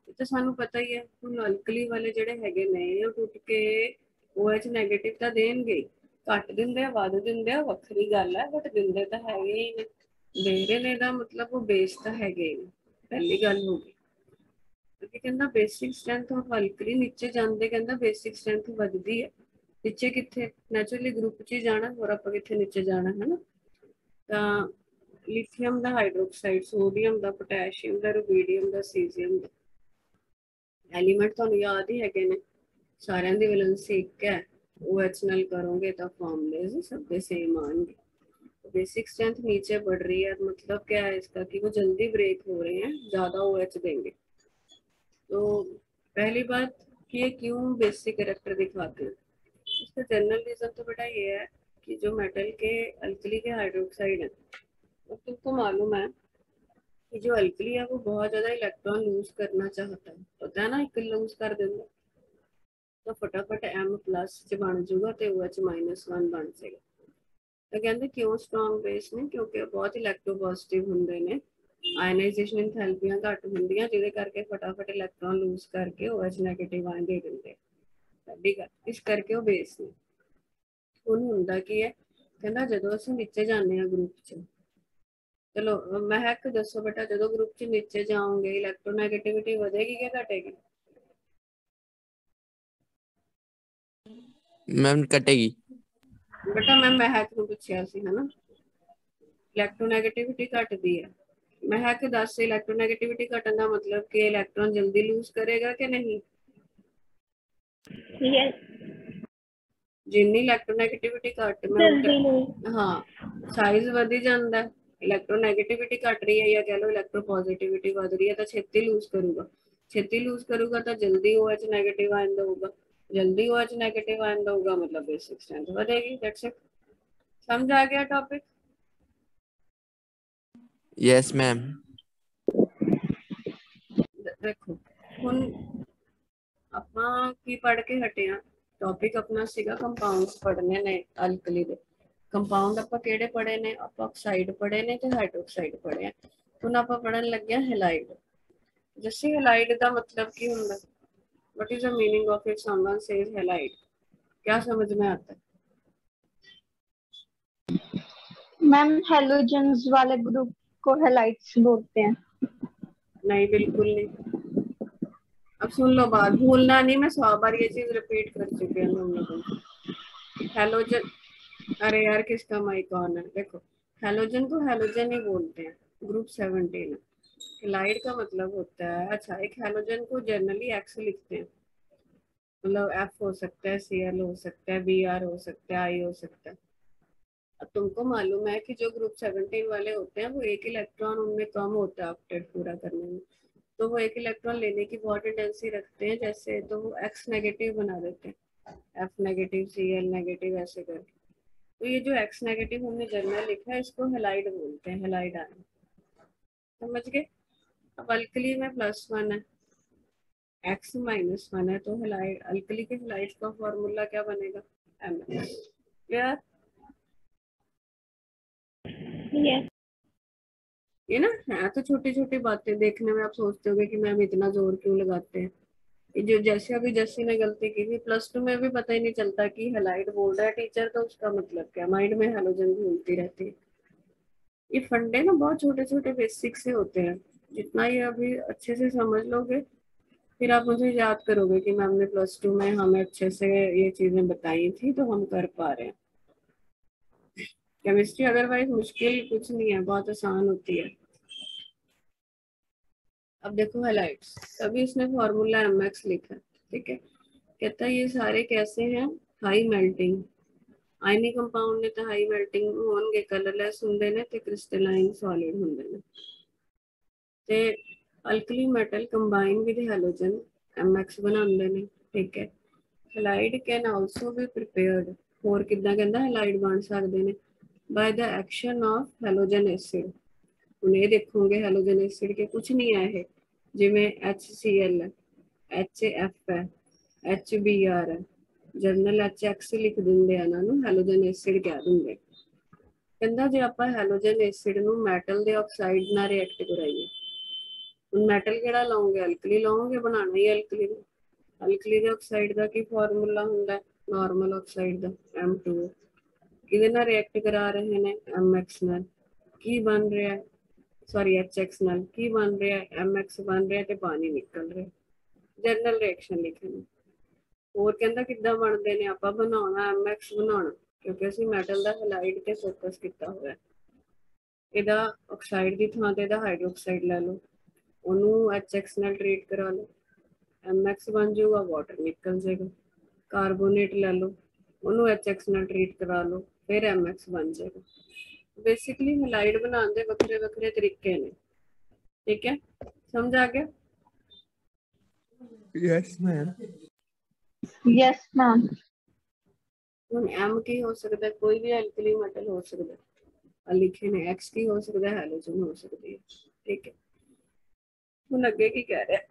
ਇਹ ਤਾਂ ਸਾਨੂੰ ਪਤਾ ਹੀ ਹੈ। ਹੁਣ ਅਲਕਲੀ ਵਾਲੇ ਜਿਹੜੇ ਹੈਗੇ ਨੇ ਉਹ ਟੁੱਟ ਕੇ OH ਨੈਗੇਟਿਵ ਤਾਂ ਦੇਣਗੇ, ਘੱਟ ਦਿੰਦੇ ਆ ਵੱਧ ਦਿੰਦੇ ਆ ਵੱਖਰੀ ਗੱਲ ਹੈ, ਬਟ ਦਿੰਦੇ ਤਾਂ ਹੈਗੇ ਹੀ ਨੇ। ਦੇ ਰਹੇ ਨੇ ਦਾ ਮਤਲਬ ਉਹ ਬੇਸ ਤਾਂ ਹੈਗੇ ਹੀ। ਪਹਿਲੀ ਗੱਲ ਹੋ ਗਈ। ਅੱਗੇ ਕਹਿੰਦਾ ਬੇਸਿਕ ਸਟਰੈਂਥ ਆਫ ਅਲਕਲੀ ਨੀਚੇ ਜਾਂਦੇ ਕਹਿੰਦਾ ਬੇਸਿਕ ਸਟਰੈਂਥ ਵੱਧਦੀ ਹੈ। ਨੀਚੇ ਕਿੱਥੇ? ਨੈਚੁਰਲੀ ਗਰੁੱਪ 'ਚ ਹੀ ਜਾਣਾ, ਹੋਰ ਆਪਾਂ ਕਿੱਥੇ ਨੀਚੇ ਜਾਣਾ ਹੈ ਨਾ। ਤਾਂ लिथियम ਦਾ ਹਾਈਡਰੋਕਸਾਈਡ, ਸੋਡੀਅਮ ਦਾ, ਪੋਟਾਸ਼ੀਅਮ ਦਾ, ਰੂਬੀਡੀਅਮ ਦਾ, ਸੀਜ਼ੀਅਮ ਦਾ। ਐਲੀਮੈਂਟ ਤੁਹਾਨੂੰ ਯਾਦ ਹੀ ਹੈਗੇ ਨੇ, ਸਾਰਿਆਂ ਦੀ ਵੈਲੈਂਸੀ ਇੱਕ ਹੈ। OH ਨਾਲ ਕਰੋਗੇ ਤਾਂ फॉर्मूलेज सब ਦੇ सेम आएंगे। बेसिक स्ट्रेंथ नीचे बढ़ रही है, मतलब क्या है इसका कि वो जल्दी ब्रेक हो रहे हैं, ज़्यादा OH देंगे। तो पहली बात कि ये क्यों बेसिक कैरेक्टर दिखाते हैं, इसका जनरल रीज़न तो बेटा ये है कि जो मेटल के अल्कली के हाइड्रोक्साइड हैं, तो तुमको मालूम है कि जो अल्कली है वो बहुत ज़्यादा इलेक्ट्रॉन लूज करना चाहता है, पता है ना, एक लूज कर देंगे तो फटाफट M+ बन जाऊगा तो OH-1 बन जाएगा। तो कहते क्यों स्ट्रॉन्ग बेस ने? क्योंकि बहुत इलेक्ट्रोपॉजिटिव होंगे ने, आयनाइजेशन एंथैल्पियां घट होंदियां जिहदे करके फटाफट इलेक्ट्रॉन लूज करके OH नेगेटिव आयन दे देंगे। ठीक है, इस करके वो बेस ने। हुण हुंदा की है, कहंदा जदों असीं नीचे जाने आ ग्रुप च, चलो महक दसो बेटा, जदों ग्रुप च नीचे जाओगे इलेक्ट्रोनेगेटिविटी बढ़ेगी क्या घटेगी? मैम कटेगी। बेटा मैं महक को पूछा सी है ना, इलैक्ट्रोनैगेटिविटी घटती है। मैं है कि 10 से इलैक्ट्रोनैगेटिविटी घटन का मतलब कि इलैक्ट्रॉन जल्दी लूज करेगा कि नहीं? यस जिन्नी इलैक्ट्रोनैगेटिविटी घट जल्दी मैं लूज हाँ साइज वधी जाता है। इलैक्ट्रोनैगेटिविटी घट रही है या कह लो इलैक्ट्रोपॉजिटिविटी वध रही है तो छेती लूज करूगा तो जल्दी OH नेगेटिव आयन होगा, जल्दी OH नेगेटिव आयन होगा मतलब बेसिक स्ट्रेंथ बढ़ेगी। That's it. समझ आ गया टॉपिक? Yes ma'am. देखो हुन ਆਪਾਂ ਕੀ ਪੜ ਕੇ ਹਟੇ ਆ? ਟੌਪਿਕ ਆਪਣਾ ਸੀਗਾ ਕੰਪਾਊਂਡਸ ਪੜਨੇ ਨੇ ਅਲਕਲੀ ਦੇ। ਕੰਪਾਊਂਡ ਆਪਾਂ ਕਿਹੜੇ ਪੜੇ ਨੇ? ਆਪਾਂ ਆਕਸਾਈਡ ਪੜੇ ਨੇ ਤੇ ਹਾਈਡਰੋਕਸਾਈਡ ਪੜੇ ਆ। ਹੁਣ ਆਪਾਂ ਪੜਨ ਲੱਗੇ ਆ ਹੈਲਾਈਡ। ਜੈਸੇ ਹੈਲਾਈਡ ਦਾ मतलब ਕੀ ਹੁੰਦਾ? What is the meaning of it? Someone says halide, क्या समझ में आता है? मैम हेलोजेंस वाले ग्रुप को हैलाइड्स बोलते हैं। नहीं बिल्कुल नहीं। अब सुन लो बात, भूलना नहीं, मैं 100 बार ये चीज रिपीट कर चुके हैं हम लोगों को। हेलोजन, अरे यार किसका माइक ऑन है? देखो हेलोजन को हेलोजन ही बोलते हैं, ग्रुप 17 है। हैलाइड का मतलब होता है, अच्छा एक हेलोजन को जनरली एक्स लिखते हैं, मतलब F हो सकता है, Cl हो सकता है, Br हो सकता है, I हो सकता है। अब तुमको मालूम है कि जो ग्रुप 17 वाले होते हैं वो एक इलेक्ट्रॉन उनमें कम होता है ऑक्टेट पूरा करने में, तो वो एक इलेक्ट्रॉन लेने की बहुत टेंडेंसी रखते हैं, जैसे तो वो X नेगेटिव बना देते हैं, F नेगेटिव, Cl नेगेटिव ऐसे करके। तो ये जो X नेगेटिव हमने जर्नल लिखा है इसको हैलाइड बोलते हैं, हैलाइड आयन। समझ गए? अब अल्कली में +1 है, X -1 है, तो हैलाइड अल्कली के हैलाइड का फॉर्मूला क्या बनेगा? MX। क्लियर? यस ये ना है तो छोटी छोटी बातें, देखने में आप सोचते होगे कि मैम इतना जोर क्यों लगाते हैं। ये जो जैसे अभी जस्सी ने गलती की थी, +2 में भी पता ही नहीं चलता कि हैलाइड बोल रहा है टीचर तो उसका मतलब क्या, माइंड में हैलोजन घूमती रहती है। ये फंडे ना बहुत छोटे छोटे बेसिक से होते हैं, जितना ये अभी अच्छे से समझ लोगे फिर आप मुझे याद करोगे कि मैम ने +2 में हमें अच्छे से ये चीजें बताई थी तो हम कर पा रहे हैं। केमिस्ट्री अदरवाइज मुश्किल कुछ नहीं है, बहुत आसान होती है। अब देखो हैलाइड्स, तभी इसने फॉर्मूला MX लिखा है, ठीक है। कहता है ये सारे कैसे हैं? हाई मेल्टिंग आयनिक कंपाउंड ने तो हाई मेल्टिंग होंगे, कलरलेस होंगे ने ते क्रिस्टलाइन सॉलिड होंगे ने। ते alkali metal combine with halogen MX बनाते ने, ठीक है। Halide can also be prepared, और कितना कहंदा हैलाइड बन सकते ने by the action of halogen acid. ਹੁਣ ਇਹ ਦੇਖੋਗੇ ਹੈਲੋਜਨ ਐਸਿਡ के कुछ नहीं है, जिमें HCl है, HF है, HBr है, ਜਰਨਲ HX ਲਿਖ ਦਿੰਦੇ ਆ ਇਹਨਾਂ ਨੂੰ, ਹੈਲੋਜਨ ਐਸਿਡ ਕਹਿ ਦਿੰਦੇ। ਕਹਿੰਦਾ ਜੇ ਆਪਾਂ ਹੈਲੋਜਨ ਐਸਿਡ ਨੂੰ ਮੈਟਲ ਦੇ ਆਕਸਾਈਡ ਨਾਲ ਰਿਐਕਟ ਕਰਾਈਏ, ਹੁਣ ਮੈਟਲ ਕਿਹੜਾ ਲਾਉਂਗੇ? ਅਲਕਲੀ ਲਾਉਂਗੇ, ਬਣਾਉਣਾ ਹੀ ਅਲਕਲੀ ਦਾ। ਅਲਕਲੀ ਦੇ ਆਕਸਾਈਡ ਦਾ ਕੀ ਫਾਰਮੂਲਾ ਹੁੰਦਾ? ਨਾਰਮਲ ਆਕਸਾਈਡ ਦਾ M2। ਕਿਹਦੇ ਨਾਲ ਰਿਐਕਟ ਕਰਾ ਰਹੇ ਨੇ? MX ਨਾਲ। ਕੀ ਬਣ ਰਿਹਾ ਹੈ? सॉरी HX नाल की बन रहा है? MX बन रहा है ते पानी निकल रहा है। जनरल रिएक्शन लिखे ने। और कहंदा किद्दां बनदे ने? आपां बनाउणा MX बनाउणा, क्योंकि ਅਸੀਂ ਮੈਟਲ ਦਾ ਹੈਲਾਈਡ ਤੇ ਫੋਕਸ ਕੀਤਾ ਹੋਇਆ। ਇਹਦਾ ਆਕਸਾਈਡ ਦੀ ਥਾਂ ਤੇ ਇਹਦਾ ਹਾਈਡਰੋਕਸਾਈਡ ਲੈ ਲਓ, ਉਹਨੂੰ HX ਨਾਲ ਟ੍ਰੀਟ ਕਰਾ ਲਓ, MX ਬਣ ਜਾਊਗਾ, ਵਾਟਰ ਨਿਕਲ ਜਾਏਗਾ। ਕਾਰਬੋਨੇਟ ਲੈ ਲਓ, ਉਹਨੂੰ HX ਨਾਲ ਟ੍ਰੀਟ ਕਰਾ ਲਓ, ਫਿਰ MX ਬਣ ਜਾਏਗਾ। बेसिकली हैलाइड बनाने के वक्रे वक्रे तरीके ने, ठीक है। समझ आ गया? Yes ma'am. Yes ma'am. ਹੁਣ M की हो सकता है? कोई भी अल्कली मेटल हो सकता है, लिखे ने X की हो सकता है, हैलोजन हो सकती है, ठीक है। ਹੁਣ ਅੱਗੇ ਕੀ ਕਹਿ ਰਿਹਾ?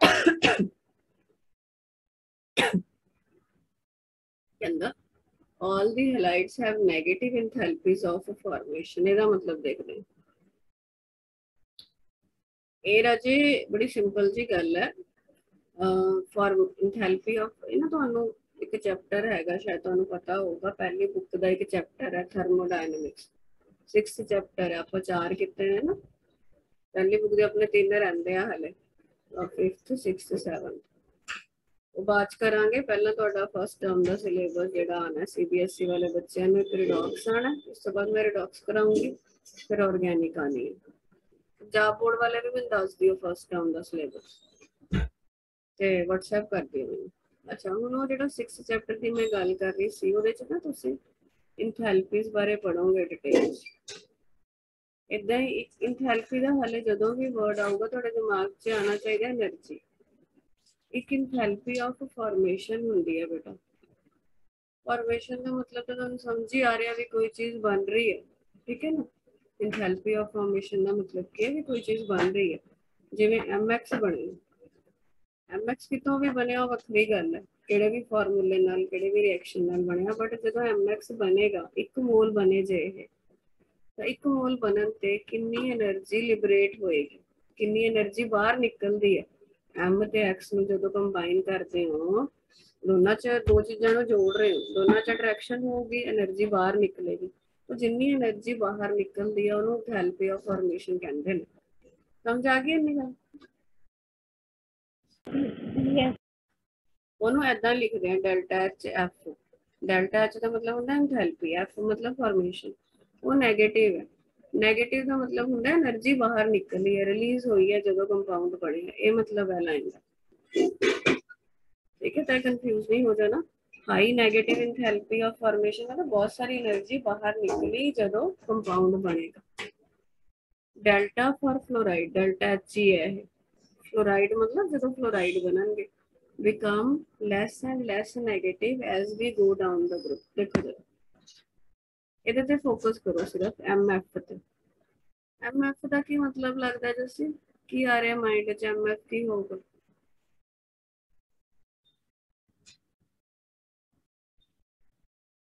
ਕਹਿੰਦਾ all the halides have negative enthalpies of formation। ਇਹਦਾ मतलब देखते हैं। ਇਹ ਰਾਜੇ ਬੜੀ ਸਿੰਪਲ ਜੀ ਗੱਲ ਹੈ। ਫॉर एंथैल्पी ऑफ ਇਹਨਾਂ ਤੁਹਾਨੂੰ ਇੱਕ ਚੈਪਟਰ ਹੈਗਾ, ਸ਼ਾਇਦ ਤੁਹਾਨੂੰ ਪਤਾ ਹੋਊਗਾ, ਪਹਿਲੀ ਬੁੱਕ ਦਾ ਇੱਕ ਚੈਪਟਰ ਹੈ ਥਰਮੋਡਾਇਨਾਮਿਕਸ, 6th ਚੈਪਟਰ ਹੈ। ਆਪਾਂ 4 ਕੀਤੇ ਨੇ ਨਾ, ਪਹਿਲੀ ਬੁੱਕ ਦੇ ਆਪਣੇ 3 ਰਹਿੰਦੇ ਆ ਹਲੇ, 5th 6th 7th ਉਹ ਬਾਅਦ ਚ ਕਰਾਂਗੇ। ਪਹਿਲਾਂ ਤੁਹਾਡਾ ਫਸਟ ਟਰਮ ਦਾ ਸਿਲੇਬਸ ਜਿਹੜਾ ਆਣਾ CBSE ਵਾਲੇ ਬੱਚਿਆਂ ਨੂੰ, ਇੱਕ ਰਿਡॉक्स ਆਣਾ, ਉਸ ਤੋਂ ਬਾਅਦ ਮੈਂ ਰਿਡॉक्स ਕਰਾਉਂਗੀ, फिर ऑर्गेनिक आनी है। पंजाब बोर्ड वाले भी मैं दस दियो फर्स्ट टर्म का सिलेबस ते WhatsApp कर दियो मैंने। अच्छा हुण वो जिहड़ा 6 चैप्टर की मैं गल कर रही सी ਉਹਦੇ ਚ ना तुसीं इंथैल्पीज बारे पढ़ोगे डिटेल इदां ही। इंथैल्पी का हाले जदों भी वर्ड आऊगा तुहाडे दिमाग 'ਚ आना चाहिए एनर्जी। एक इंथैल्पी ऑफ फॉर्मेशन हुंदी है बेटा। फॉर्मेशन का मतलब तो तुहानूं समझ ही आ रहा भी कोई चीज़ बन रही है, ठीक है ना। इंथैल्पी ऑफ फॉर्मेशन का मतलब क्या है कि कोई चीज़ बन रही है। जिवें MX बने, MX कितों भी बनया वखरी गल है, किहड़े भी फॉर्मूले नाल किहड़े भी रिएक्शन नाल बनया, बट जदों MX बनेगा एक मोल बने जे इह तो एक मोल बनन ते कितनी एनर्जी लिबरेट होएगी, कितनी एनर्जी बाहर निकलती है। M ते X नूं जदों कंबाइन करते हो दोनों च दो चीज़ों को जोड़ रहे हो, दोनों च अट्रैक्शन होगी, एनर्जी बाहर निकलेगी। तो जिन्नी एनर्जी बाहर निकलती है उन्होंने इंथैल्पी ऑफ फॉर्मेशन कहते हैं। समझ आ गई इन्नी गल? यस उन्होंने ऐदा लिखते हैं delta H F। Delta H का मतलब होता है इंथैल्पी, F मतलब फॉर्मेशन। वो नेगेटिव है। नेगेटिव का मतलब होता है एनर्जी बाहर निकली है, रिलीज हुई है जो कंपाउंड बने है, ये मतलब है लाइन का। ठीक है, तो कंफ्यूज नहीं हो जाना। High negative enthalpy of formation मतलब बहुत सारी एनर्जी बाहर निकली जदों कंपाउंड बनेगा। Delta for fluoride, delta H ही है। फ्लोराइड मतलब जदों fluoride बननगे become less and less negative as we go down the group। देखो जरा ਇਹਦੇ ਤੇ फोकस करो सिर्फ MF ਤੇ। MF ਦਾ ਕੀ मतलब लगता है जैसे की आ रहा माइंड च MF की होगा?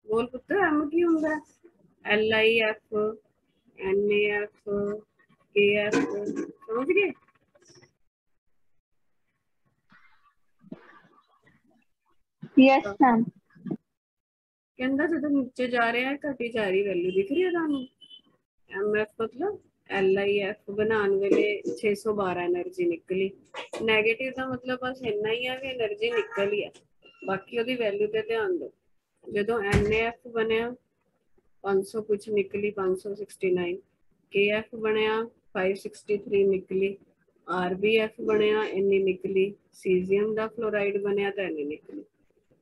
बोल पुत्र M की होगा? LIF NAF KF समझ गए? Yes ma'am. कहता जो नीचे जा रहा है घटी जा रही वैल्यू दिख रही है तुहानू? MF मतलब LIF बनाने वेले 612 एनर्जी निकली। नैगेटिव का मतलब बस इन्ना ही है कि एनर्जी निकली है, बाकी ਉਹਦੀ वैल्यू ते ध्यान दो। जो NAF बनया 500 कुछ निकली 569, KF बनया 563 निकली, RBF बनया इन्नी निकली, सीजियम का फ्लोराइड बनया तो इन्नी निकली।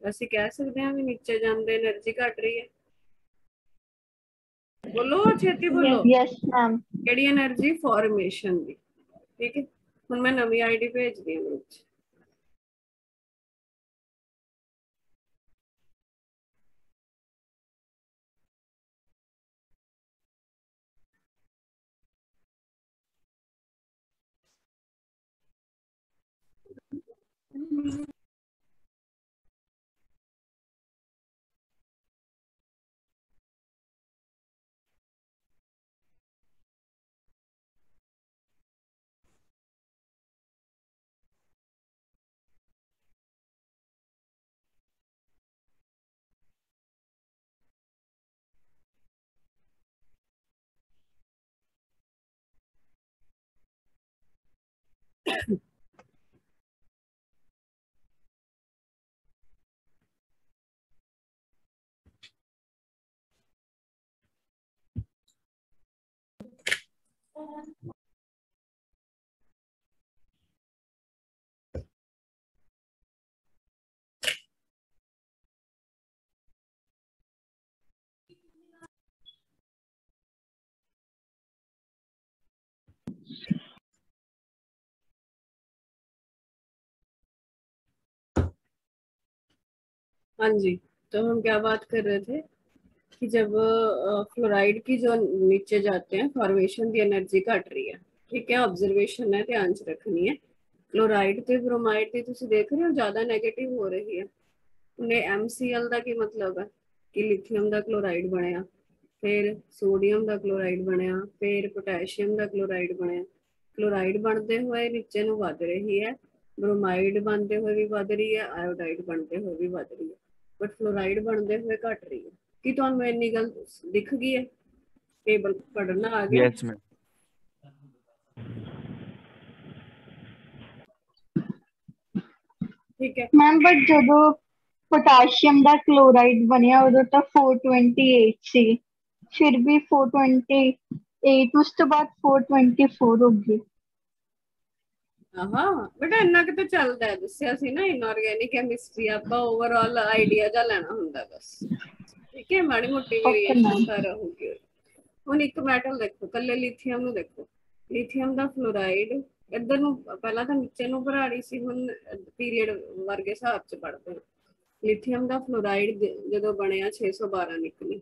ਅਸੀਂ कह सकते हैं भी नीचे जाते एनर्जी घट रही है। बोलो छेती बोलो। Yes ma'am. केड़ी एनर्जी? फॉर्मेशन दी। ठीक है, हुण मैं नवी आईडी भेज दी ग्रुप च। हाँ जी, तो हम क्या बात कर रहे थे कि जब फ्लोराइड की जो नीचे जाते हैं फॉर्मेशन की एनर्जी घट रही है। ठीक है, ऑब्जर्वेशन है, ध्यान से रखनी है। क्लोराइड ते ब्रोमाइड की तुम देख रहे हो ज्यादा नेगेटिव हो रही है। उन्हें MCl का की मतलब है कि लिथियम का क्लोराइड बनया, फिर सोडियम का क्लोराइड बनया, फिर पोटैशियम का क्लोराइड बनया। क्लोराइड बनते हुए नीचे नूं वध रही है, ब्रोमाइड बनते हुए भी वध रही है, आयोडाइड बनते हुए भी वध रही है, बट फ्लोराइड बनते हुए घट रही है। कि तुहानू इन्नी गल दिख गई है? टेबल पढ़ना आ गया? Yes ma'am. ठीक है मैम बट जो पोटाशियम का क्लोराइड बनया उदो तो 428 सी, फिर भी 420 8 ਉਸ ਤੋਂ ਬਾਅਦ 424 ਹੋ ਗਈ। ਹਾਂ ਬੇਟਾ ਇੰਨਾ ਕਿ ਤਾਂ ਚੱਲਦਾ ਹੈ, ਦੱਸਿਆ ਸੀ ਨਾ ਇਨਆਰਗੈਨਿਕ ਕੈਮਿਸਟਰੀ ਆਪਾਂ ਓਵਰਆਲ ਆਈਡੀਆ ਦਾ ਲੈਣਾ ਹੁੰਦਾ ਬਸ, ਠੀਕ ਹੈ, ਮਾੜੀ ਮੋਟੀ ਵੇਰੀਏਸ਼ਨ ਤਾਂ ਰਹੂਗੀ। ਹੁਣ ਇੱਕ ਮੈਟਲ ਦੇਖੋ, ਕੱਲੇ ਲਿਥੀਅਮ ਨੂੰ ਦੇਖੋ, ਲਿਥੀਅਮ ਦਾ ਫਲੋਰਾਈਡ ਇੱਧਰ ਨੂੰ ਪਹਿਲਾਂ ਤਾਂ ਨੀਚੇ ਨੂੰ ਭਰਾ ਰਹੀ ਸੀ, ਹੁਣ ਪੀਰੀਅਡ ਵਰਗੇ ਹਿਸਾਬ ਚ ਪੜਦੇ ਹਾਂ। ਲਿਥੀਅਮ ਦਾ ਫਲੋਰਾਈਡ ਜਦੋਂ ਬਣਿਆ 612 ਨਿਕਲੀ,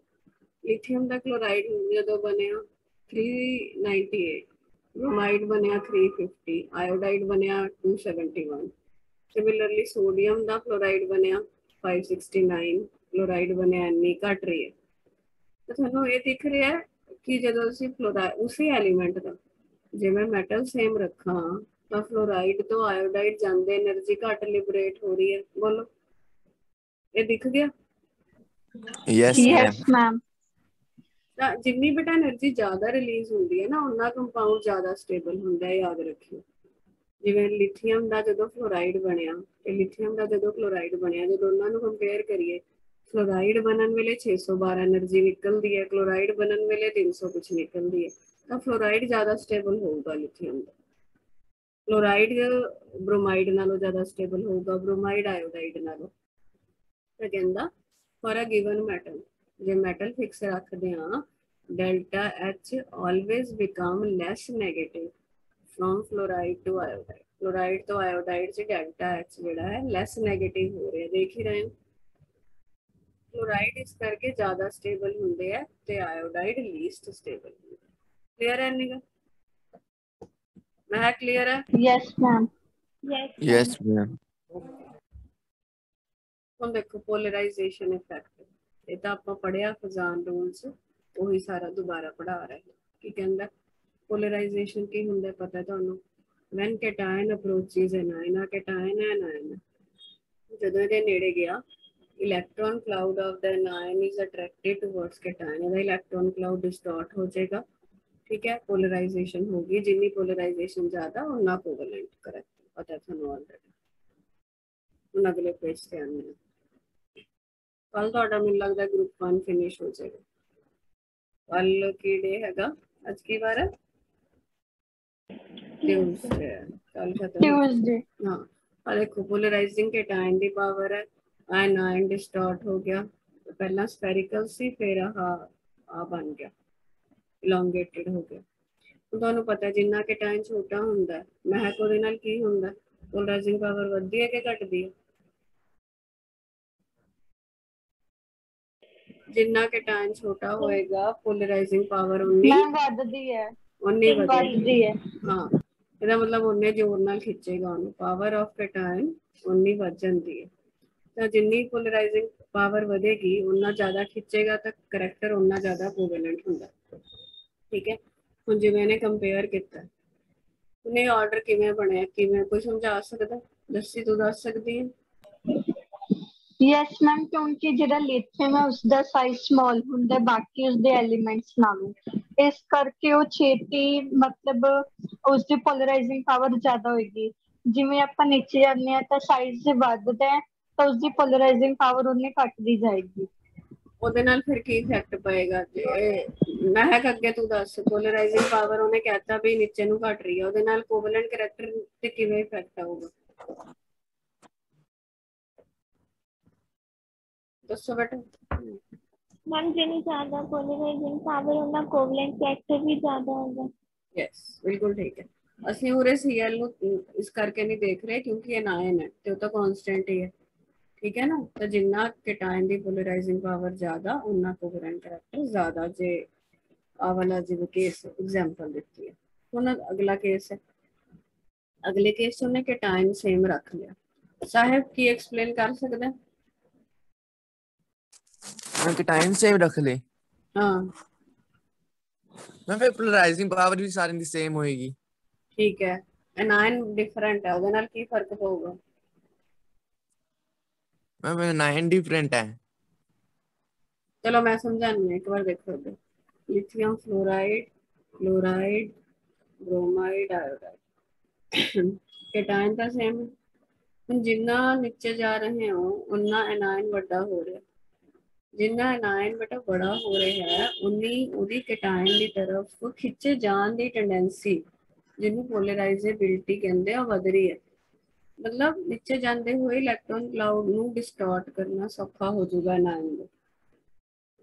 ਲਿਥੀਅਮ ਦਾ ਕਲੋਰਾਈਡ ਜਦੋਂ ਬਣਿਆ 398, ब्रोमाइड बनया 350, आयोडाइड बनया 271, सिमिलरली सोडियम दा क्लोराइड बनया 569, क्लोराइड बनया इन्नी घट रही है। तो थानू ये दिख रहा है कि जदों असीं फ्लोराइड उसी एलीमेंट दा जे मैं मेटल सेम रखा तो फ्लोराइड तो आयोडाइड जांदे एनर्जी घट लिबरेट हो रही है। बोलो ये दिख गया? Yes ma'am. जिन्नी बेटा एनर्जी ज्यादा रिलीज होंदी है ना उन्ना कंपाउंड ज्यादा स्टेबल होंदा है, याद रखियो। जिवें लिथियम दा जदों फ्लोराइड बनया ते लिथियम दा जदों क्लोराइड बनया, जो दोनों नूं कंपेयर करिए, फ्लोराइड बनन वेले 612 एनर्जी निकलदी है, क्लोराइड बनन वेले 300 कुछ निकलदी है, तो फ्लोराइड ज्यादा स्टेबल होगा लिथियम दा। क्लोराइड ब्रोमाइड नालों ज्यादा स्टेबल होगा, ब्रोमाइड आयोडाइड नालों। तो कहंदा फॉर अ गिवन मेटल जे मेटल फिक्स रखते हाँ, delta H always become less negative from fluoride to iodide. Fluoride तो आयोडाइड से डेल्टा एच जिहड़ा है लैस नेगेटिव हो रहा है, देख ही रहे हैं। फ्लोराइड इस करके ज्यादा स्टेबल होंगे है ते आयोडाइड लीस्ट स्टेबल। क्लियर है निगा? मैं क्लियर है? Yes ma'am. Yes ma'am. ਹੁਣ देखो पोलराइजेशन इफेक्ट, ये तो आप पढ़िया फजान रूल्स, वही सारा दोबारा पढ़ा रहे हैं। की कहंदा पोलराइजेशन की हुंदा पता तुहानू? व्हेन कैटायन अप्रोचेस एनायन, आ कैटायन है एनायन, जदों इहदे नेड़े गया electron cloud of the anion is attracted towards cation, इहदा इलेक्ट्रॉन क्लाउड डिस्टॉर्ट हो जाएगा, ठीक है, पोलराइजेशन होगी। जिन्नी पोलराइजेशन ज्यादा उन्ना कोवलेंट, करेक्ट, पता तुहानू ऑलरेडी। हुण अगले पेज ते आने कल तुहाडा मैनूं लगदा ग्रुप 1 फिनिश हो जाएगा। कल की डे हैगा, अज की बार है ट्यूसडे, कल खत्म ट्यूसडे। हाँ, और देखो पोलराइजिंग कैटायन दी पावर है, आयन डिस्टॉर्ट हो गया, तो पहला स्फेरिकल सी, फिर आ बन गया इलोंगेटेड हो गया। तुहानू पता है जिन्ना कैटायन छोटा हुंदा है महक उहदे नाल की हुंदा, पोलराइजिंग पावर वधदी है कि घटदी है? जिन्ना कैटायन छोटा होएगा पोलराइजिंग पावर उन्नी ਵਧਦੀ ਹੈ, उन्नी ਵਧਦੀ ਵਧेगी। ਹੈ। हाँ, ਇਹਦਾ मतलब उन्ने जोर नाल खिंचेगा ਉਹਨੂੰ, पावर ऑफ कैटायन उन्नी वध जाती है। तो जिन्नी पोलराइजिंग पावर ਵਧेगी उन्ना ज़्यादा खिंचेगा, तो करैक्टर उन्ना ज़्यादा कोवेलेंट होंदा, ठीक है। ਹੁਣ ਜਿਵੇਂ ਇਹਨੇ ਕੰਪੇਅਰ ਕੀਤਾ, ਉਹਨੇ ਆਰਡਰ ਕਿਵੇਂ ਬਣਿਆ, ਕਿਵੇਂ ਕੋਈ ਸਮਝਾ ਸਕਦਾ? ਦੱਸੀ ਤੂੰ ਦੱਸ ਸਕਦੀ ਹੈ? ਯਸ ਮੈਮ, ਕਿਉਂਕਿ ਜਿਹੜਾ ਲਿਥੀਅਮ ਹੈ ਉਸਦਾ ਸਾਈਜ਼ ਸਮਾਲ ਹੁੰਦਾ ਬਾਕੀ ਉਸਦੇ ਐਲੀਮੈਂਟਸ ਨਾਲੋਂ, ਇਸ ਕਰਕੇ ਉਹ ਛੇਤੀ ਮਤਲਬ ਉਸਦੀ ਪੋਲਰਾਈਜ਼ਿੰਗ ਪਾਵਰ ਜ਼ਿਆਦਾ ਹੋਏਗੀ। ਜਿਵੇਂ ਆਪਾਂ ਨੀਚੇ ਜਾਂਦੇ ਹਾਂ ਤਾਂ ਸਾਈਜ਼ ਵੱਧਦਾ ਹੈ ਤਾਂ ਉਸਦੀ ਪੋਲਰਾਈਜ਼ਿੰਗ ਪਾਵਰ ਉਨੀ ਘਟਦੀ ਜਾਏਗੀ। ਉਹਦੇ ਨਾਲ ਫਿਰ ਕੀ ਇਫੈਕਟ ਪਏਗਾ? ਜੇ ਮਹਿਕ ਅੱਗੇ ਤੂੰ ਦੱਸ, ਪੋਲਰਾਈਜ਼ਿੰਗ ਪਾਵਰ ਉਹਨੇ ਕਹਿਤਾ ਵੀ ਨੀਚੇ ਨੂੰ ਘਟ ਰਹੀ ਹੈ, ਉਹਦੇ ਨਾਲ ਕੋਵਲੈਂਟ ਕਰੈਕਟਰ ਤੇ ਕਿਵੇਂ ਇਫੈਕਟ ਆਊਗਾ? ਦੱਸੋ ਬੇਟਾ। मैम जितनी ज्यादा पोलराइजिंग पावर उतना कोवलेंट कैरेक्टर भी ज्यादा होगा। यस, बिल्कुल ठीक है। ਅਸੀਂ ਉਰੇ ਸੀਐਲ ਨੂੰ ਇਸ ਕਰਕੇ ਨਹੀਂ ਦੇਖ ਰਹੇ ਕਿਉਂਕਿ ਇਹ ਆਇਨ ਹੈ ਤੇ ਉਹ ਤਾਂ ਕਾਂਸਟੈਂਟ ਹੀ ਹੈ, ठीक है ना। तो जिन्ना कैटायन की पोलराइजिंग पावर ज्यादा उन्ना कोवेलेंट करैक्टर ज्यादा। जे आ वाला जिवें केस एग्जांपल दित्ती है, हुण अगला केस है, अगले केस उन्हें कैटायन सेम रख लिया। साहिब की एक्सप्लेन कर सकदा? कैटायन सेम रख ले, हाँ मैं फिर पोलराइजिंग पावर भी सारे दी सेम होएगी, ठीक है। एनायन डिफरेंट है, ਉਹਦੇ ਨਾਲ ਕੀ फर्क पऊगा? मैं 9 डिफरेंट है। चलो मैं समझानी है, एक बार देखो इधर, lithium fluoride, chloride, bromide, iodide, cation तो सेम है। ਹੁਣ ਜਿੰਨਾ ਨੀਚੇ ਜਾ ਰਹੇ ਹੋ ਉਨਾ एनायन ਵੱਡਾ ਹੋ ਰਿਹਾ, जिन्ना एनायन बेटा बड़ा हो रहा है उन्नी उदी कैटायन की तरफ खिंचे जान की टेंडेंसी जिन्होंने पोलराइजेबिलिटी कहते हैं वध रही है। मतलब नीचे जाते हुए इलैक्ट्रॉन क्लाउड ਨੂੰ डिस्टॉर्ट करना सौखा हो जाएगा एनायन में।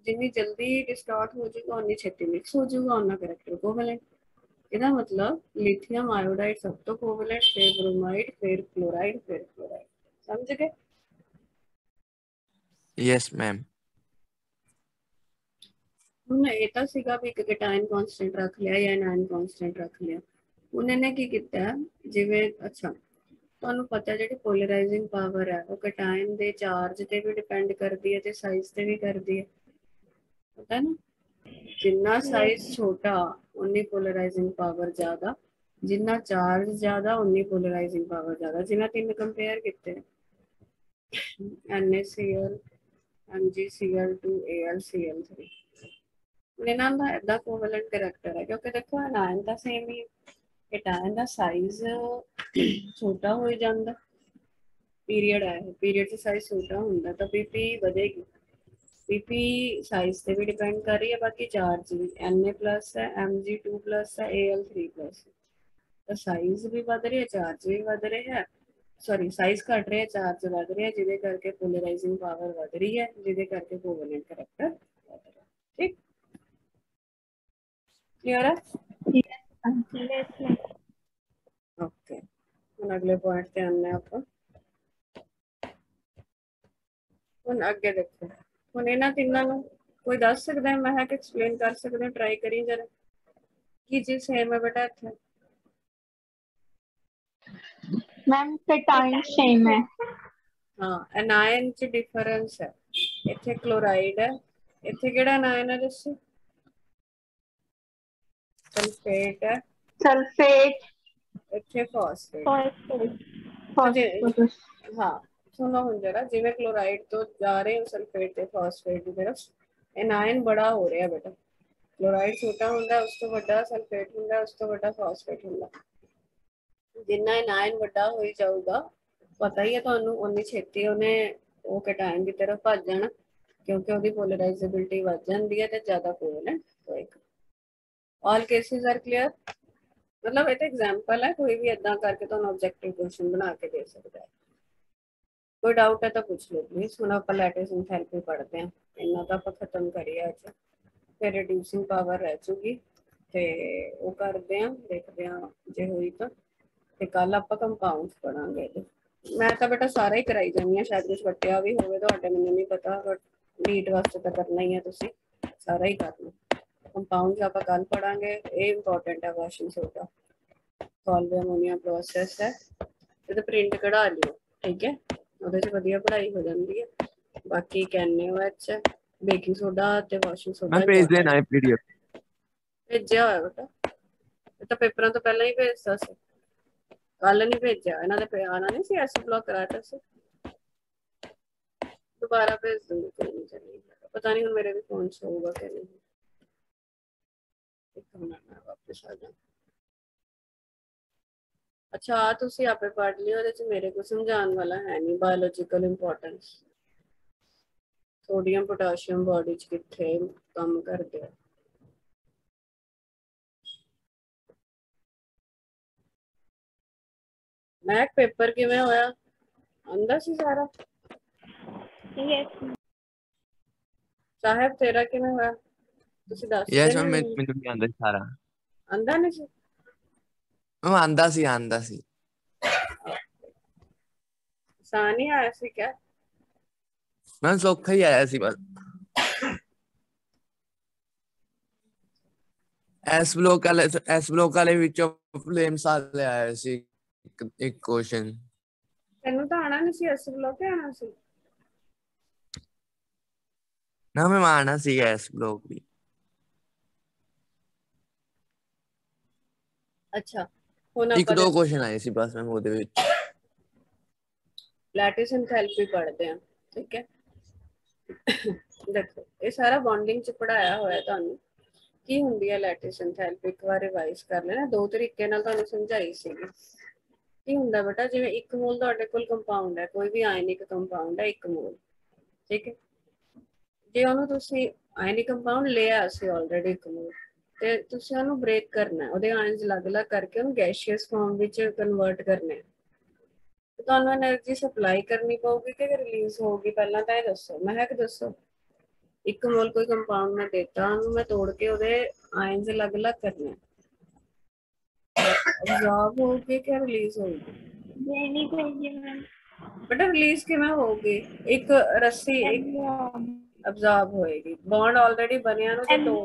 जिन्नी जल्दी डिस्टॉर्ट हो जाएगा उन्नी छेती मिक्स हो जाएगा उन्ना करैक्टर कोवैलेंट। ਇਹਦਾ मतलब लिथियम आयोडाइड सब तो कोवैलेंट, फिर ब्रोमाइड, फिर क्लोराइड, फिर क्लोराइड। समझ गए? Yes ma'am. ਹੁਣ ਇਹ ਤਾਂ ਸੀਗਾ ਵੀ ਇੱਕ ਕੈਟਾਇਨ ਕਾਂਸਟੈਂਟ ਰੱਖ ਲਿਆ ਜਾਂ ਐਨਾਇਨ ਕਾਂਸਟੈਂਟ ਰੱਖ ਲਿਆ। ਉਹਨਾਂ ਨੇ ਕੀ ਕੀਤਾ ਜਿਵੇਂ ਅੱਛਾ ਤੁਹਾਨੂੰ ਪਤਾ ਜਿਹੜੀ ਪੋਲਰਾਈਜ਼ਿੰਗ ਪਾਵਰ ਹੈ ਉਹ ਕੈਟਾਇਨ ਦੇ ਚਾਰਜ ਤੇ ਵੀ ਡਿਪੈਂਡ ਕਰਦੀ ਹੈ ਤੇ ਸਾਈਜ਼ ਤੇ ਵੀ ਕਰਦੀ ਹੈ, ਪਤਾ ਨਾ। जिन्ना साइज छोटा उन्नी पोलराइजिंग पावर ज्यादा, जिन्ना चार्ज ज्यादा उन्नी पोलराइजिंग पावर ज्यादा। जिन्ना तीन कंपेयर किते NaCl MgCl2 AlCl3 इन्हां दा इदा कोवैलेंट करैक्टर है क्योंकि देखो एनायन दा सेम ही कैटायन दा साइज छोटा हो जाता, पीरियड है पीरियड च साइज छोटा होंदा तो PP बढ़ेगी। PP साइज से भी डिपेंड कर रही है, बाकी चार्ज भी Na+ है, Mg2+ है, Al3+ है। तो साइज भी बढ़ रही है, चार्ज भी बढ़ रहे हैं, सॉरी साइज घट रहा है, चार्ज बढ़ रहा है, जिदे करके पोलराइजिंग पावर बढ़ रही है, जिदे करके कोवैलेंट करैक्टर बढ़ रहा है। ठीक, क्लियर है? Yes, ma'am. ओके, हम अगले पॉइंट पे आने हैं अपन। ਹੁਣ ਅੱਗੇ ਦੇਖੋ, ਹੁਣ ਇਹਨਾਂ ਤਿੰਨਾਂ ਨੂੰ ਕੋਈ ਦੱਸ ਸਕਦਾ ਹੈ, ਮੈਂ ਕਿ ਐਕਸਪਲੇਨ ਕਰ ਸਕਦੇ, ਟਰਾਈ ਕਰੀ ਜਰਾ ਕੀ ਚੀਜ਼ ਸੇਮ ਹੈ ਬੇਟਾ ਇੱਥੇ। मैम कैटाइन सेम है। हाँ, एनायन च डिफरेंस है, इथे क्लोराइड है, इथे केड़ा एनायन है दसो? सल्फेट है, सल्फेट, इथे फॉस्फेट। फास्फोरस। हाँ सुनो हुण जरा, जिवें क्लोराइड तो जा रहे हो सल्फेट ते फॉस्फेट की तरफ, एनायन बड़ा हो रहा है बेटा। क्लोराइड छोटा हुंदा, उस तो बड़ा सल्फेट हुंदा, उस तो बड़ा फॉस्फेट हुंदा। जिन्ना एनायन बड़ा होई जाऊगा, पता ही है तुहानू उन्नी छेती उन्हें वो कैटायन की तरफ भज जाना, क्योंकि उसकी पोलराइजेबिलिटी बढ़ जाती है तो ज्यादा कोवैलेंट होएगा। All cases are clear? मतलब ये तो एग्जांपल है, कोई भी इदा करके तुहानू ऑब्जेक्टिव क्वेश्चन बना के दे सकता है। कोई डाउट है तो पूछ लो प्लीज। हम आप लैटिस एंथैल्पी पढ़ते हैं, इन्ना तो आप खत्म करिए अज, फिर रिड्यूसिंग पावर रह जूगी तो वो करते हैं, देखते हैं जे हुई तो कल आप कंपाउंड्स पढ़ांगे। मैं तो बेटा सारा ही कराई जानी है, शायद कुछ वटिया भी होवे तुहाडे, मैनूं नहीं पता, बट नीट वास्ते तो करना ही है, तुसीं सारा ही करना। कंपाउंड्स आप कल पढ़ांगे, ये इंपॉर्टेंट है। Washing soda solve ammonia process है, तो प्रिंट कढ़ा लियो, ठीक है, ਉਹਦੇ ਚ ਵਧੀਆ ਪੜ੍ਹਾਈ ਹੋ ਜਾਂਦੀ ਹੈ। ਬਾਕੀ NaOH ਹੈ, ਬੇਕਿੰਗ ਸੋਡਾ ਤੇ ਵਾਸ਼ਿੰਗ ਸੋਡਾ मैं भेज देना है PDF। ਭੇਜਿਆ ਹੋਇਆ ਬੇਟਾ, ਇਹ ਤਾਂ ਪੇਪਰਾਂ ਤੋਂ ਪਹਿਲਾਂ ਹੀ ਭੇਜਤਾ ਸੀ, ਕੱਲ ਨਹੀਂ ਭੇਜਿਆ, ਇਹਨਾਂ ਦੇ ਆਣਾ ਨਹੀਂ ਸੀ, ਐਸ ਬਲੌਕ ਕਰਾਤਾ ਸੀ, दोबारा भेज दूंगी, कोई नहीं चलेगा। पता नहीं मेरे भी फोन से होगा कि नहीं, एक मिनट में वापस आ जाऊँ। अच्छा तुसी आपे पढ़ लियो, ਉਹਦੇ ਚ ਮੇਰੇ को समझाने वाला है नहीं। Biological importance, sodium potassium body च किथे काम करदे आ। मैं पेपर किवें होया आंदा सी सारा? Yes, ma'am. साहब तेरा किवें होया तुसी दस यस दे मैम, नहीं? ਮੈਨੂੰ ਨਹੀਂ ਆਂਦਾ ਸਾਰਾ। आंदा नहीं सी? मैं आंदा सी। आसान ही आया सी क्या? मैं सौखा ही आया सी बस। एस ब्लॉक वाले ਵਿੱਚੋਂ ਫਲੇਮ ਸਾਲੇ ਆਇਆ ਸੀ ਇੱਕ क्वेश्चन। तेनू तो आना नहीं सी, एस ब्लॉक आना सी ना, मैं आना सी एस ब्लॉक भी। अच्छा हुण एक आपां दो क्वेश्चन आए सी बस मैं ਉਹਦੇ ਵਿੱਚ। लैटिस एंथैल्पी पढ़ते हैं, ठीक है। देखो ये सारा बॉन्डिंग च पढ़ाया होया तुहानू की हुंदी है लैटिस एंथैल्पी, एक बार रिवाइज कर लेना, दो तरीके नाल तुहानू समझाई सीगी। की हुंदा बेटा, जिवें एक मोल तुहाडे कोल कंपाउंड है, कोई भी आयनिक कंपाउंड है, एक मोल, ठीक है। ਜੇ ਉਹਨੂੰ ਤੁਸੀਂ ਆਇਨਿਕ ਕੰਪਾਊਂਡ ਲਿਆ ਸੀ ਆਲਰੇਡੀ ਇੱਕ ਮੋਲ, ਤੇ ਤੁਸੀਂ ਉਹਨੂੰ ਬ੍ਰੇਕ ਕਰਨਾ, ਉਹਦੇ ਆਇਨਸ ਅਲੱਗ-ਅਲੱਗ ਕਰਕੇ ਉਹਨੂੰ ਗੈਸੀਅਸ ਫਾਰਮ ਵਿੱਚ ਕਨਵਰਟ ਕਰਨੇ। ਤੇ ਤੁਹਾਨੂੰ એનર્ਜੀ ਸਪਲਾਈ ਕਰਨੀ ਪਊਗੀ ਕਿ ਰਿਲੀਜ਼ ਹੋਊਗੀ, ਪਹਿਲਾਂ ਤਾਂ ਇਹ ਦੱਸੋ। ਮਹਿਕ ਦੱਸੋ, ਇੱਕ ਮੋਲ ਕੋਈ ਕੰਪਾਊਂਡ ਮੈਂ ਦੇਤਾ, ਉਹਨੂੰ ਮੈਂ ਤੋੜ ਕੇ ਉਹਦੇ ਆਇਨਸ ਅਲੱਗ-ਅਲੱਗ ਕਰਨੇ, ਅਬਜ਼ੌਰਬ ਹੋਊਗੀ ਕਿ ਰਿਲੀਜ਼ ਹੋਊਗੀ? ਦੇਣੀ ਪਏਗੀ ਮੈਮ। ਬੇਟਾ ਰਿਲੀਜ਼ ਕਿਵੇਂ ਹੋਊਗੀ? ਇੱਕ ਰੱਸੀ ਇੱਕ ਅਬਜ਼ੌਰਬ ਹੋਏਗੀ, ਬੌਂਡ ਆਲਰੇਡੀ ਬਣਿਆ ਨੂੰ ਤੇ ਦੋ।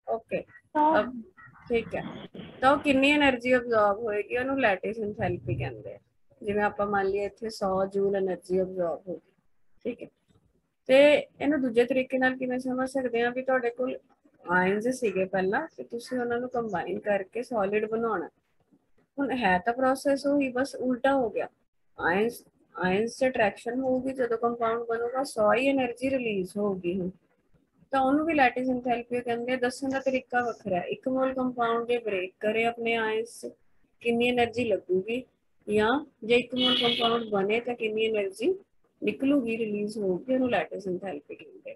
ਓਕੇ, ਅਬ ਠੀਕ ਹੈ, ਤਾਂ ਉਹ ਕਿੰਨੀ એનર્ਜੀ ਅਬਜ਼ੌਰਬ ਹੋਏਗੀ? ਉਹਨੂੰ ਲੈਟਿਸ ਐਂਥੈਲਪੀ ਕਹਿੰਦੇ ਆ। ਜਿਵੇਂ ਆਪਾਂ ਮੰਨ ਲਈਏ ਇੱਥੇ 100 ਜੂਲ એનર્ਜੀ ਅਬਜ਼ੌਰਬ ਹੋਗੀ, ਠੀਕ ਹੈ। ਤੇ ਇਹਨੂੰ ਦੂਜੇ ਤਰੀਕੇ ਨਾਲ ਕਿਵੇਂ ਸਮਝ ਸਕਦੇ ਹਾਂ ਵੀ ਤੁਹਾਡੇ ਕੋਲ ਆਇਨਸ ਸੀਗੇ ਪਹਿਲਾਂ ਤੇ ਤੁਸੀਂ ਉਹਨਾਂ ਨੂੰ ਕੰਬਾਈਨ ਕਰਕੇ ਸੋਲਿਡ ਬਣਾਉਣਾ। ਹੁਣ ਹੈ ਤਾਂ ਪ੍ਰੋਸੈਸ ਉਹੀ, ਬਸ ਉਲਟਾ ਹੋ ਗਿਆ। ਆਇਨਸ ਚ ਅਟਰੈਕਸ਼ਨ ਹੋਊਗੀ, ਜਦੋਂ ਕੰਪਾਊਂਡ ਬਣੂਗਾ 100 ਹੀ એનર્ਜੀ ਰਿਲੀਜ਼ ਹੋਊਗੀ। ਹੁਣ ਤਾਂ ਉਹਨੂੰ ਵੀ ਲੈਟਿਸ ਐਂਥੈਲਪੀ ਕਹਿੰਦੇ ਆ। ਦੱਸਣ ਦਾ ਤਰੀਕਾ ਵੱਖਰਾ ਹੈ। ਇੱਕ ਮੋਲ ਕੰਪਾਊਂਡ ਜੇ ਬ੍ਰੇਕ ਕਰੇ ਆਪਣੇ ਆਇਨਸ, ਕਿੰਨੀ એનર્ਜੀ ਲੱਗੂਗੀ, ਜਾਂ ਜੇ ਇੱਕ ਮੋਲ ਕੰਪਾਊਂਡ ਬਣੇ ਤਾਂ ਕਿੰਨੀ એનર્ਜੀ ਨਿਕਲੂਗੀ, ਰਿਲੀਜ਼ ਹੋਊਗੀ, ਉਹਨੂੰ ਲੈਟਿਸ ਐਂਥੈਲਪੀ ਕਹਿੰਦੇ।